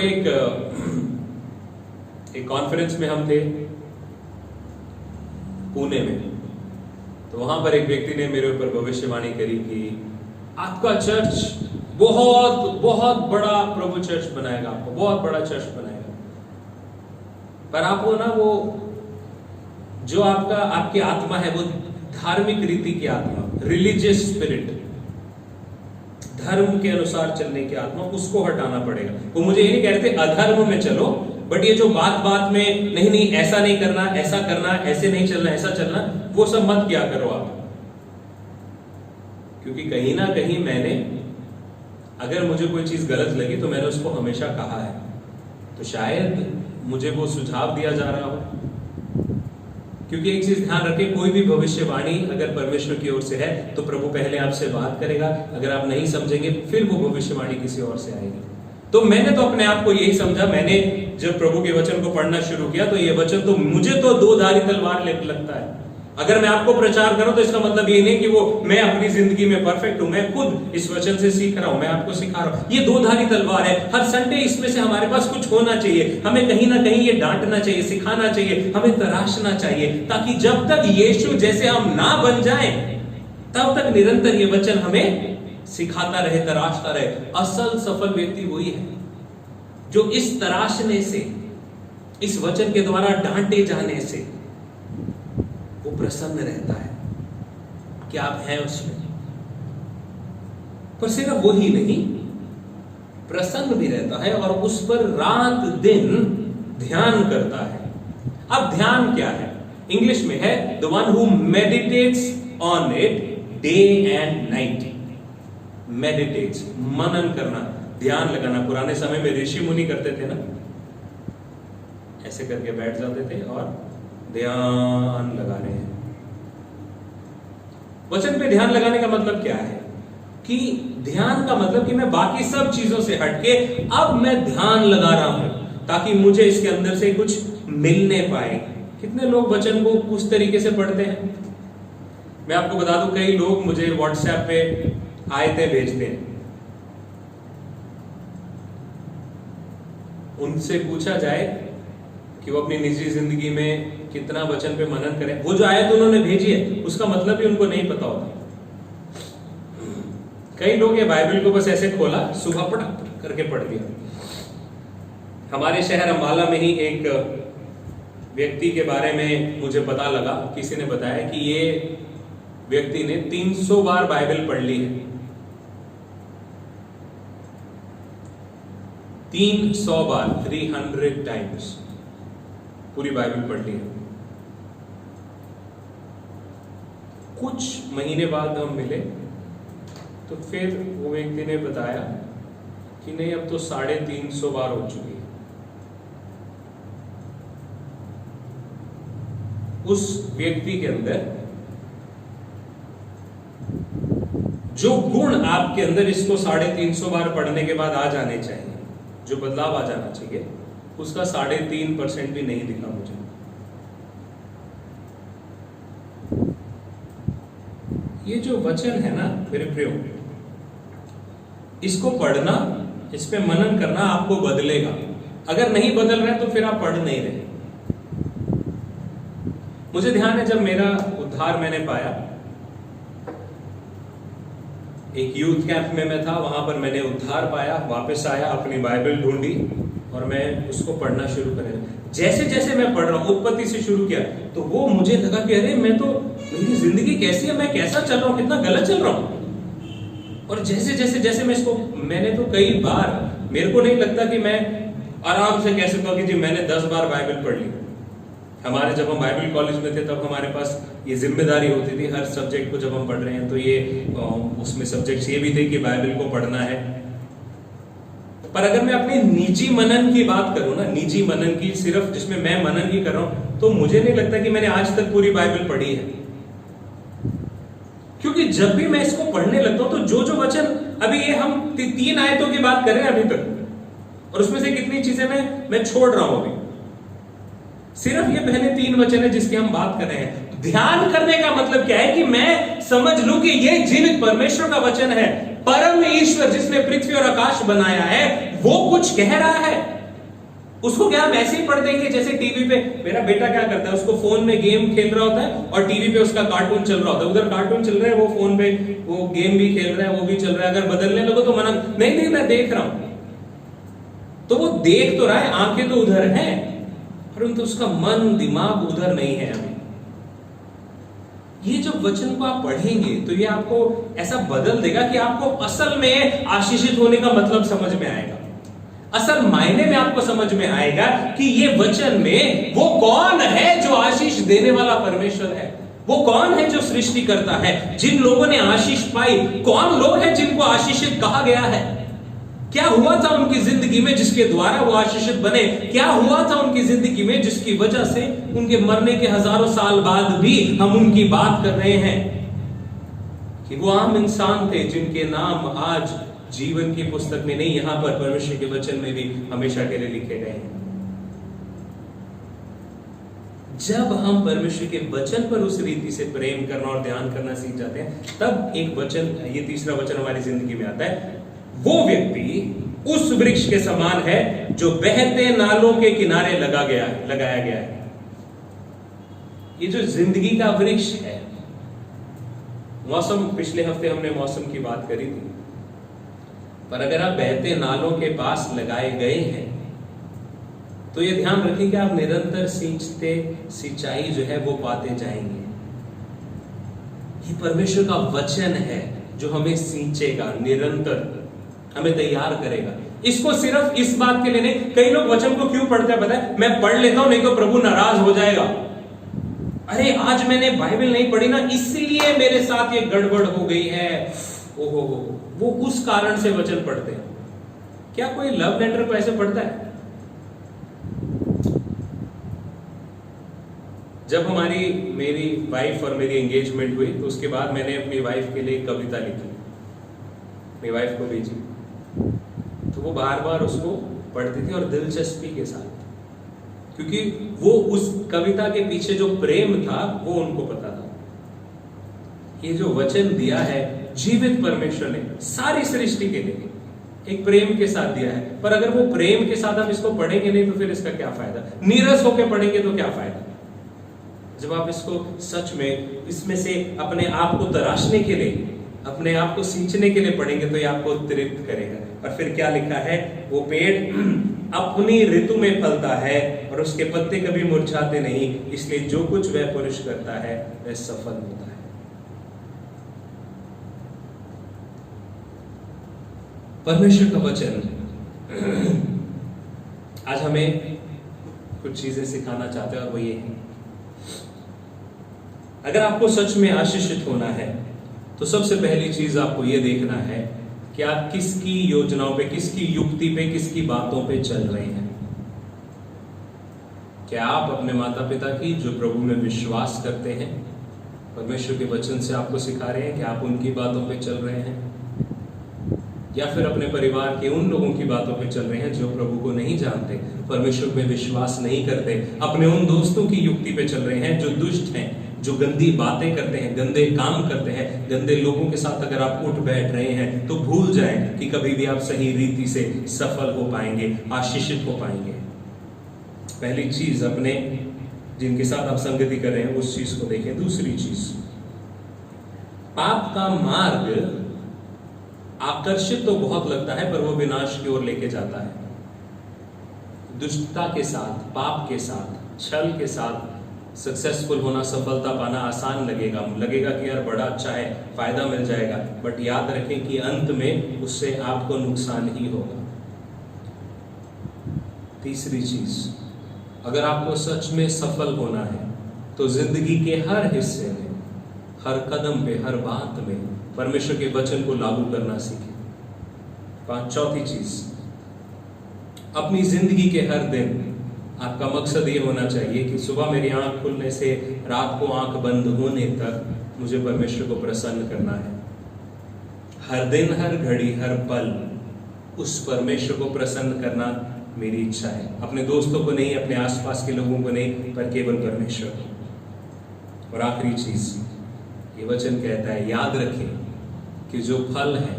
एक कॉन्फ्रेंस में हम थे पुणे में, तो वहां पर एक व्यक्ति ने मेरे ऊपर भविष्यवाणी करी कि आपका चर्च बहुत बहुत बड़ा प्रभु चर्च बनाएगा, आपको बहुत बड़ा चर्च बनाएगा। पर आप वो ना, वो जो आपकी आत्मा है, वो धार्मिक रीति की आत्मा, रिलीजियस स्पिरिट, धर्म के अनुसार चलने की आत्मा, उसको हटाना पड़ेगा। वो मुझे ये नहीं कह रहे थे अधर्म में चलो, बट ये जो बात बात में नहीं नहीं ऐसा नहीं करना, ऐसा करना, ऐसे नहीं चलना, ऐसा चलना, वो सब मत किया करो आप। क्योंकि कहीं ना कहीं मैंने, अगर मुझे कोई चीज गलत लगी तो मैंने उसको हमेशा कहा है, तो शायद मुझे वो सुझाव दिया जा रहा हो। क्योंकि एक चीज ध्यान रखें, कोई भी भविष्यवाणी अगर परमेश्वर की ओर से है तो प्रभु पहले आपसे बात करेगा, अगर आप नहीं समझेंगे फिर वो भविष्यवाणी किसी और से आएगी। तो मैंने तो अपने आप को यही समझा, मैंने जब प्रभु के वचन को पढ़ना शुरू किया तो ये वचन तो मुझे तो दो धारी तलवार लगता है। अगर मैं आपको प्रचार करूं तो इसका मतलब ये नहीं कि वो मैं अपनी जिंदगी में परफेक्ट हूं, मैं खुद इस वचन से सीख रहा हूं, मैं आपको सिखा रहा हूं। ये दो धारी तलवार है। हर संडे इसमें से हमारे पास कुछ होना चाहिए, हमें कहीं ना कहीं ये डांटना चाहिए, सिखाना चाहिए, हमें तराशना चाहिए, ताकि जब तक यीशु जैसे हम ना बन जाएं तब तक निरंतर ये वचन हमें सिखाता रहे, तराशता रहे। असल सफल व्यक्ति वही है जो इस तराशने से, इस वचन के द्वारा डांटे जाने से वो प्रसन्न रहता है कि आप हैं उसमें। पर सिर्फ वही नहीं, प्रसन्न भी रहता है और उस पर रात दिन ध्यान करता है। अब ध्यान क्या है? इंग्लिश में है the one who meditates on it day and night. Meditates, मनन करना, ध्यान लगाना। पुराने समय में ऋषि मुनि करते थे ना, ऐसे करके बैठ जाते थे और ध्यान लगा रहे हैं। वचन पे ध्यान लगाने का मतलब क्या है? कि ध्यान का मतलब कि मैं बाकी सब चीजों से हटके अब मैं ध्यान लगा रहा हूं ताकि मुझे इसके अंदर से कुछ मिलने पाए। कितने लोग वचन को उस तरीके से पढ़ते हैं? मैं आपको बता दूं, कई लोग मुझे व्हाट्सएप पे आयतें भेजते हैं, उनसे पूछा जाए कि वो अपनी निजी जिंदगी में कितना वचन पे मनन करें, वो जो आयत उन्होंने भेजी है उसका मतलब भी उनको नहीं पता होता। कई लोग ये बाइबल को बस ऐसे खोला, सुबह पटक करके पढ़ दिया। हमारे शहर अम्बाला में ही एक व्यक्ति के बारे में मुझे पता लगा, किसी ने बताया कि ये व्यक्ति ने 300 बार बाइबल पढ़ ली है। 300 बार, 300 टाइम्स पूरी बाइबल पढ़ ली है। कुछ महीने बाद हम मिले तो फिर वो व्यक्ति ने बताया कि नहीं, अब तो 350 बार हो चुकी है। उस व्यक्ति के अंदर जो गुण आपके अंदर इसको 350 बार पढ़ने के बाद आ जाने चाहिए, जो बदलाव आ जाना चाहिए, उसका 3.5% भी नहीं दिखा मुझे। ये जो वचन है ना मेरे प्रियो, इसको पढ़ना, इस पे मनन करना आपको बदलेगा। अगर नहीं बदल रहे तो फिर आप पढ़ नहीं रहे। मुझे ध्यान है जब मेरा उद्धार मैंने पाया, एक यूथ कैंप में मैं था, वहां पर मैंने उद्धार पाया, वापस आया, अपनी बाइबल ढूंढी और मैं उसको पढ़ना शुरू कर। जैसे जैसे मैं पढ़ रहा हूं, उत्पत्ति से शुरू किया, तो वो मुझे लगा कि अरे मैं तो, मेरी जिंदगी कैसी है, मैं कैसा चल रहा हूं, कितना गलत चल रहा हूं। और जैसे जैसे जैसे मैं इसको, मैंने तो कई बार, मेरे को नहीं लगता कि मैं आराम से कह सकता हूं कि जी मैंने 10 बार बाइबल पढ़ ली। हमारे जब हम बाइबल कॉलेज में थे तब हमारे पास ये जिम्मेदारी होती थी, हर सब्जेक्ट को जब हम पढ़ रहे हैं तो ये उसमें सब्जेक्ट्स ये भी थे कि बाइबल को पढ़ना है। पर अगर मैं अपने निजी मनन की बात करूं ना, निजी मनन की, सिर्फ जिसमें मैं मनन ही कर रहा हूं, तो मुझे नहीं लगता कि मैंने आज तक पूरी बाइबल पढ़ी है। क्योंकि जब भी मैं इसको पढ़ने लगता हूं तो जो जो वचन, अभी ये हम 3 आयतों की बात कर रहे हैं अभी तक, और उसमें से कितनी चीजें मैं छोड़ रहा हूं अभी। सिर्फ ये पहले 3 वचन है जिसकी हम बात कर रहे हैं। ध्यान करने का मतलब क्या है कि मैं समझ लूं कि ये जीवित परमेश्वर का वचन है, परम ईश्वर जिसने पृथ्वी और आकाश बनाया है, वो कुछ कह रहा है। उसको क्या हम ऐसे ही पढ़ देंगे जैसे टीवी पे मेरा बेटा क्या करता है, उसको फोन में गेम खेल रहा होता है और टीवी पे उसका कार्टून चल रहा होता है, उधर कार्टून चल रहा है, वो फोन पे वो गेम भी खेल रहा है, वो भी चल रहा है। अगर बदलने लगो तो मना, नहीं नहीं मैं देख रहा हूं, तो वो देख तो रहा है, आंखें तो उधर है, परंतु उसका मन दिमाग उधर नहीं है अभी। ये जब वचन को आप पढ़ेंगे तो ये आपको ऐसा बदल देगा कि आपको असल में आशीषित होने का मतलब समझ में आएगा। असल मायने में आपको समझ में आएगा कि ये वचन में वो कौन है जो आशीष देने वाला परमेश्वर है, वो कौन है जो सृष्टि करता है। जिन लोगों ने आशीष पाई, कौन लोग हैं जिनको आशीषित कहा गया है, क्या हुआ था उनकी जिंदगी में जिसके द्वारा वो आशीषित बने, क्या हुआ था उनकी जिंदगी में जिसकी वजह से उनके मरने के हजारों साल बाद भी हम उनकी बात कर रहे हैं कि वो आम इंसान थे जिनके नाम आज जीवन की पुस्तक में नहीं, यहां पर परमेश्वर के वचन में भी हमेशा के लिए लिखे गए हैं। जब हम परमेश्वर के वचन पर उस रीति से प्रेम करना और ध्यान करना सीख जाते हैं, तब एक वचन, ये तीसरा वचन हमारी जिंदगी में आता है, वो व्यक्ति उस वृक्ष के समान है जो बहते नालों के किनारे लगाया गया है। ये जो जिंदगी का वृक्ष है, मौसम, पिछले हफ्ते हमने मौसम की बात करी थी, पर अगर आप बहते नालों के पास लगाए गए हैं तो ये ध्यान रखें कि आप निरंतर सिंचाई जो है वो पाते जाएंगे। ये परमेश्वर का वचन है जो हमें सींचेगा, निरंतर हमें तैयार करेगा। इसको सिर्फ इस बात के लिए नहीं, कई लोग वचन को क्यों पढ़ते हैं पता है, मैं पढ़ लेता हूं नहीं तो प्रभु नाराज हो जाएगा। अरे आज मैंने बाइबल नहीं पढ़ी ना, इसलिए मेरे साथ ये गड़बड़ हो गई है। ओहो, वो उस कारण से वचन पढ़ते हैं। क्या कोई लव लेटर को ऐसे पढ़ता है? जब मेरी वाइफ और मेरी एंगेजमेंट हुई तो उसके बाद मैंने अपनी वाइफ के लिए एक कविता लिखी, मेरी वाइफ को भेजी, तो वो बार बार उसको पढ़ती थी और दिलचस्पी के साथ, क्योंकि वो उस कविता के पीछे जो प्रेम था वो उनको पता था। ये जो वचन दिया है जीवित परमेश्वर ने सारी सृष्टि के लिए एक प्रेम के साथ दिया है, पर अगर वो प्रेम के साथ हम इसको पढ़ेंगे नहीं तो फिर इसका क्या फायदा? नीरस होकर पढ़ेंगे तो क्या फायदा? जब आप इसको सच में इसमें से अपने आप को तराशने के लिए, अपने आप को सींचने के लिए पढ़ेंगे तो ये आपको तृप्त करेगा। और फिर क्या लिखा है, वो पेड़ अपनी ऋतु में फलता है और उसके पत्ते कभी मुरझाते नहीं, इसलिए जो कुछ वह पुरुष करता है वह सफल होता है। परमेश्वर का वचन आज हमें कुछ चीजें सिखाना चाहते हैं और वो ये है, अगर आपको सच में आशीषित होना है तो सबसे पहली चीज आपको यह देखना है कि आप किसकी योजनाओं पे, किसकी युक्ति पे, किसकी बातों पे चल रहे हैं। क्या आप अपने माता पिता की, जो प्रभु में विश्वास करते हैं, परमेश्वर के वचन से आपको सिखा रहे हैं कि आप उनकी बातों पे चल रहे हैं, या फिर अपने परिवार के उन लोगों की बातों पे चल रहे हैं जो प्रभु को नहीं जानते, परमेश्वर पे विश्वास नहीं करते, अपने उन दोस्तों की युक्ति पे चल रहे हैं जो दुष्ट हैं, जो गंदी बातें करते हैं, गंदे काम करते हैं, गंदे लोगों के साथ अगर आप उठ बैठ रहे हैं तो भूल जाएं कि कभी भी आप सही रीति से सफल हो पाएंगे, आशीषित हो पाएंगे। पहली चीज, अपने जिनके साथ आप संगति कर रहे हैं उस चीज को देखें। दूसरी चीज, पाप का मार्ग आकर्षित तो बहुत लगता है पर वो विनाश की ओर लेके जाता है। दुष्टता के साथ, पाप के साथ, छल के साथ सक्सेसफुल होना, सफलता पाना आसान लगेगा कि यार बड़ा अच्छा है, फायदा मिल जाएगा, बट याद रखें कि अंत में उससे आपको नुकसान ही होगा। तीसरी चीज, अगर आपको सच में सफल होना है तो जिंदगी के हर हिस्से में, हर कदम पे, हर बात में परमेश्वर के वचन को लागू करना सीखें। चौथी चीज, अपनी जिंदगी के हर दिन आपका मकसद ये होना चाहिए कि सुबह मेरी आंख खुलने से रात को आंख बंद होने तक मुझे परमेश्वर को प्रसन्न करना है। हर दिन, हर घड़ी, हर पल उस परमेश्वर को प्रसन्न करना मेरी इच्छा है। अपने दोस्तों को नहीं, अपने आसपास के लोगों को नहीं, पर केवल परमेश्वर को। और आखिरी चीज, ये वचन कहता है, याद रखें कि जो फल है,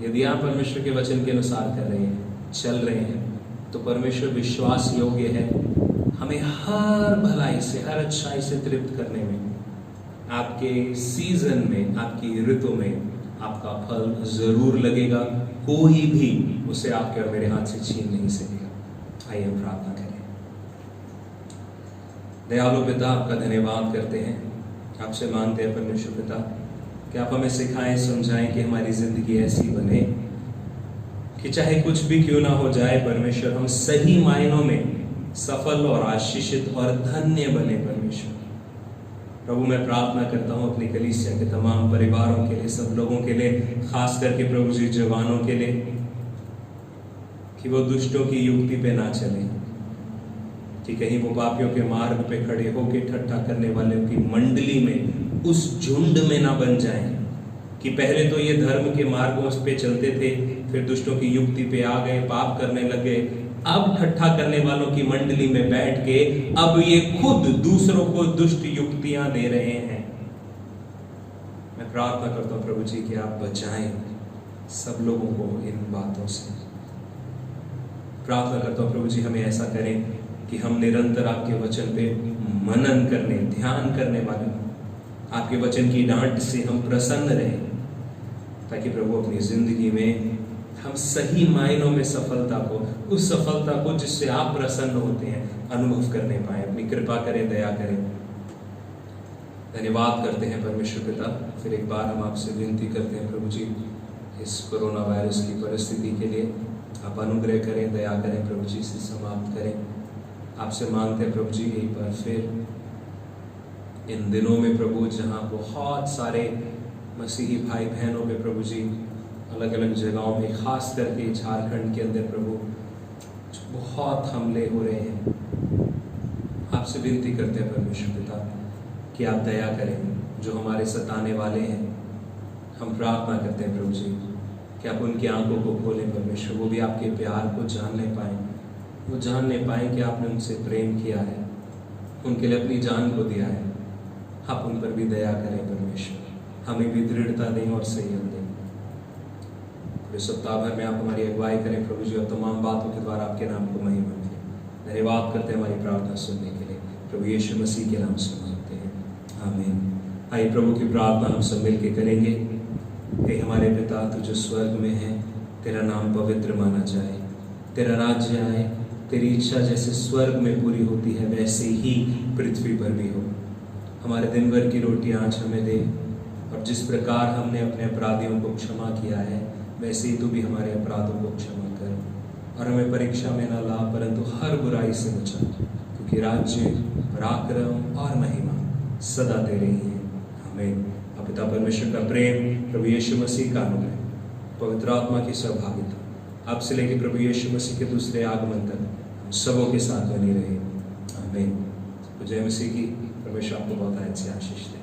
यदि आप परमेश्वर के वचन के अनुसार कर रहे हैं, चल रहे हैं, तो परमेश्वर विश्वास योग्य है हमें हर भलाई से, हर अच्छाई से तृप्त करने में, आपके सीजन में, आपकी ऋतु में आपका फल जरूर लगेगा। कोई भी उसे आपके और मेरे हाथ से छीन नहीं सकेगा। आइए हम प्रार्थना करें। दयालु पिता, आपका धन्यवाद करते हैं, आपसे मांगते हैं परमेश्वर पिता कि आप हमें सिखाएं, समझाएं कि हमारी जिंदगी ऐसी बने कि चाहे कुछ भी क्यों ना हो जाए परमेश्वर, हम सही मायनों में सफल और आशीषित और धन्य बने परमेश्वर। प्रभु मैं प्रार्थना करता हूँ अपनी कलीसिया के तमाम परिवारों के लिए, सब लोगों के लिए, खास करके प्रभु जी जवानों के लिए, कि वो दुष्टों की युक्ति पे ना चले, कि कहीं वो पापियों के मार्ग पे खड़े होकर ठट्ठा करने वालों की मंडली में, उस झुंड में ना बन जाएं कि पहले तो ये धर्म के मार्गों पे चलते थे, फिर दुष्टों की युक्ति पे आ गए, पाप करने लगे, अब ठट्ठा करने वालों की मंडली में बैठ के अब ये खुद दूसरों को दुष्ट युक्तियां दे रहे हैं। मैं प्रार्थना करता हूं प्रभु जी कि आप बचाएं सब लोगों को इन बातों से। प्रार्थना करता हूं प्रभु जी हमें ऐसा करें कि हम निरंतर आपके वचन पे मनन करने, ध्यान करने वाले हों, आपके वचन की डांट से हम प्रसन्न रहें, ताकि प्रभु अपनी जिंदगी में हम सही मायनों में सफलता को, उस सफलता को जिससे आप प्रसन्न होते हैं, अनुभव करने पाए। अपनी कृपा करें, दया करें। धन्यवाद करते हैं परमेश्वर पिता। फिर एक बार हम आपसे विनती करते हैं प्रभु जी, इस कोरोना वायरस की परिस्थिति के लिए आप अनुग्रह करें, दया करें प्रभु जी, इसे समाप्त करें। आपसे मांगते हैं प्रभु जी एक बार फिर इन दिनों में प्रभु, जहाँ बहुत सारे मसीही भाई बहनों पे प्रभु जी अलग अलग जगहों में, खास करके झारखंड के अंदर प्रभु बहुत हमले हो रहे हैं, आपसे विनती करते हैं परमेश्वर पिता कि आप दया करें। जो हमारे सताने वाले हैं, हम प्रार्थना करते हैं प्रभु जी कि आप उनकी आंखों को खोलें परमेश्वर, वो भी आपके प्यार को जानने पाएं, वो जानने पाएं कि आपने उनसे प्रेम किया है, उनके लिए अपनी जान को दिया है। आप उन पर भी दया करें परमेश्वर, हमें भी दृढ़ता दें और संयम दें। पूरे सप्ताह भर में आप हमारी अगुवाई करें प्रभु जी, और तमाम बातों के द्वारा आपके नाम को महिमा दें। धन्यवाद करते हैं हमारी प्रार्थना सुनने के लिए, प्रभु यीशु मसीह के नाम से मांगते हैं, आमीन। आइए प्रभु की प्रार्थना हम सब मिलकर करेंगे। हे हमारे पिता, तू जो स्वर्ग में है, तेरा नाम पवित्र माना जाए, तेरा राज्य आए, तेरी इच्छा जैसे स्वर्ग में पूरी होती है वैसे ही पृथ्वी पर भी हो। हमारे दिन भर की रोटी आज हमें दे, और जिस प्रकार हमने अपने अपराधियों को क्षमा किया है, वैसे ही तू भी हमारे अपराधों को क्षमा कर, और हमें परीक्षा में न ला, परंतु हर बुराई से बचा, क्योंकि राज्य, पराक्रम और महिमा सदा तेरे ही है। हमें पिता परमेश्वर का प्रेम, प्रभु यीशु मसीह का अनुग्रह, पवित्र आत्मा की सहभागिता अब से लेकर प्रभु यीशु मसीह के दूसरे आगमन तक हम सबों के साथ बनी रहे, आमीन। जय मसीह की। परमेश्वर आपको बहुत अच्छी आशीष दे।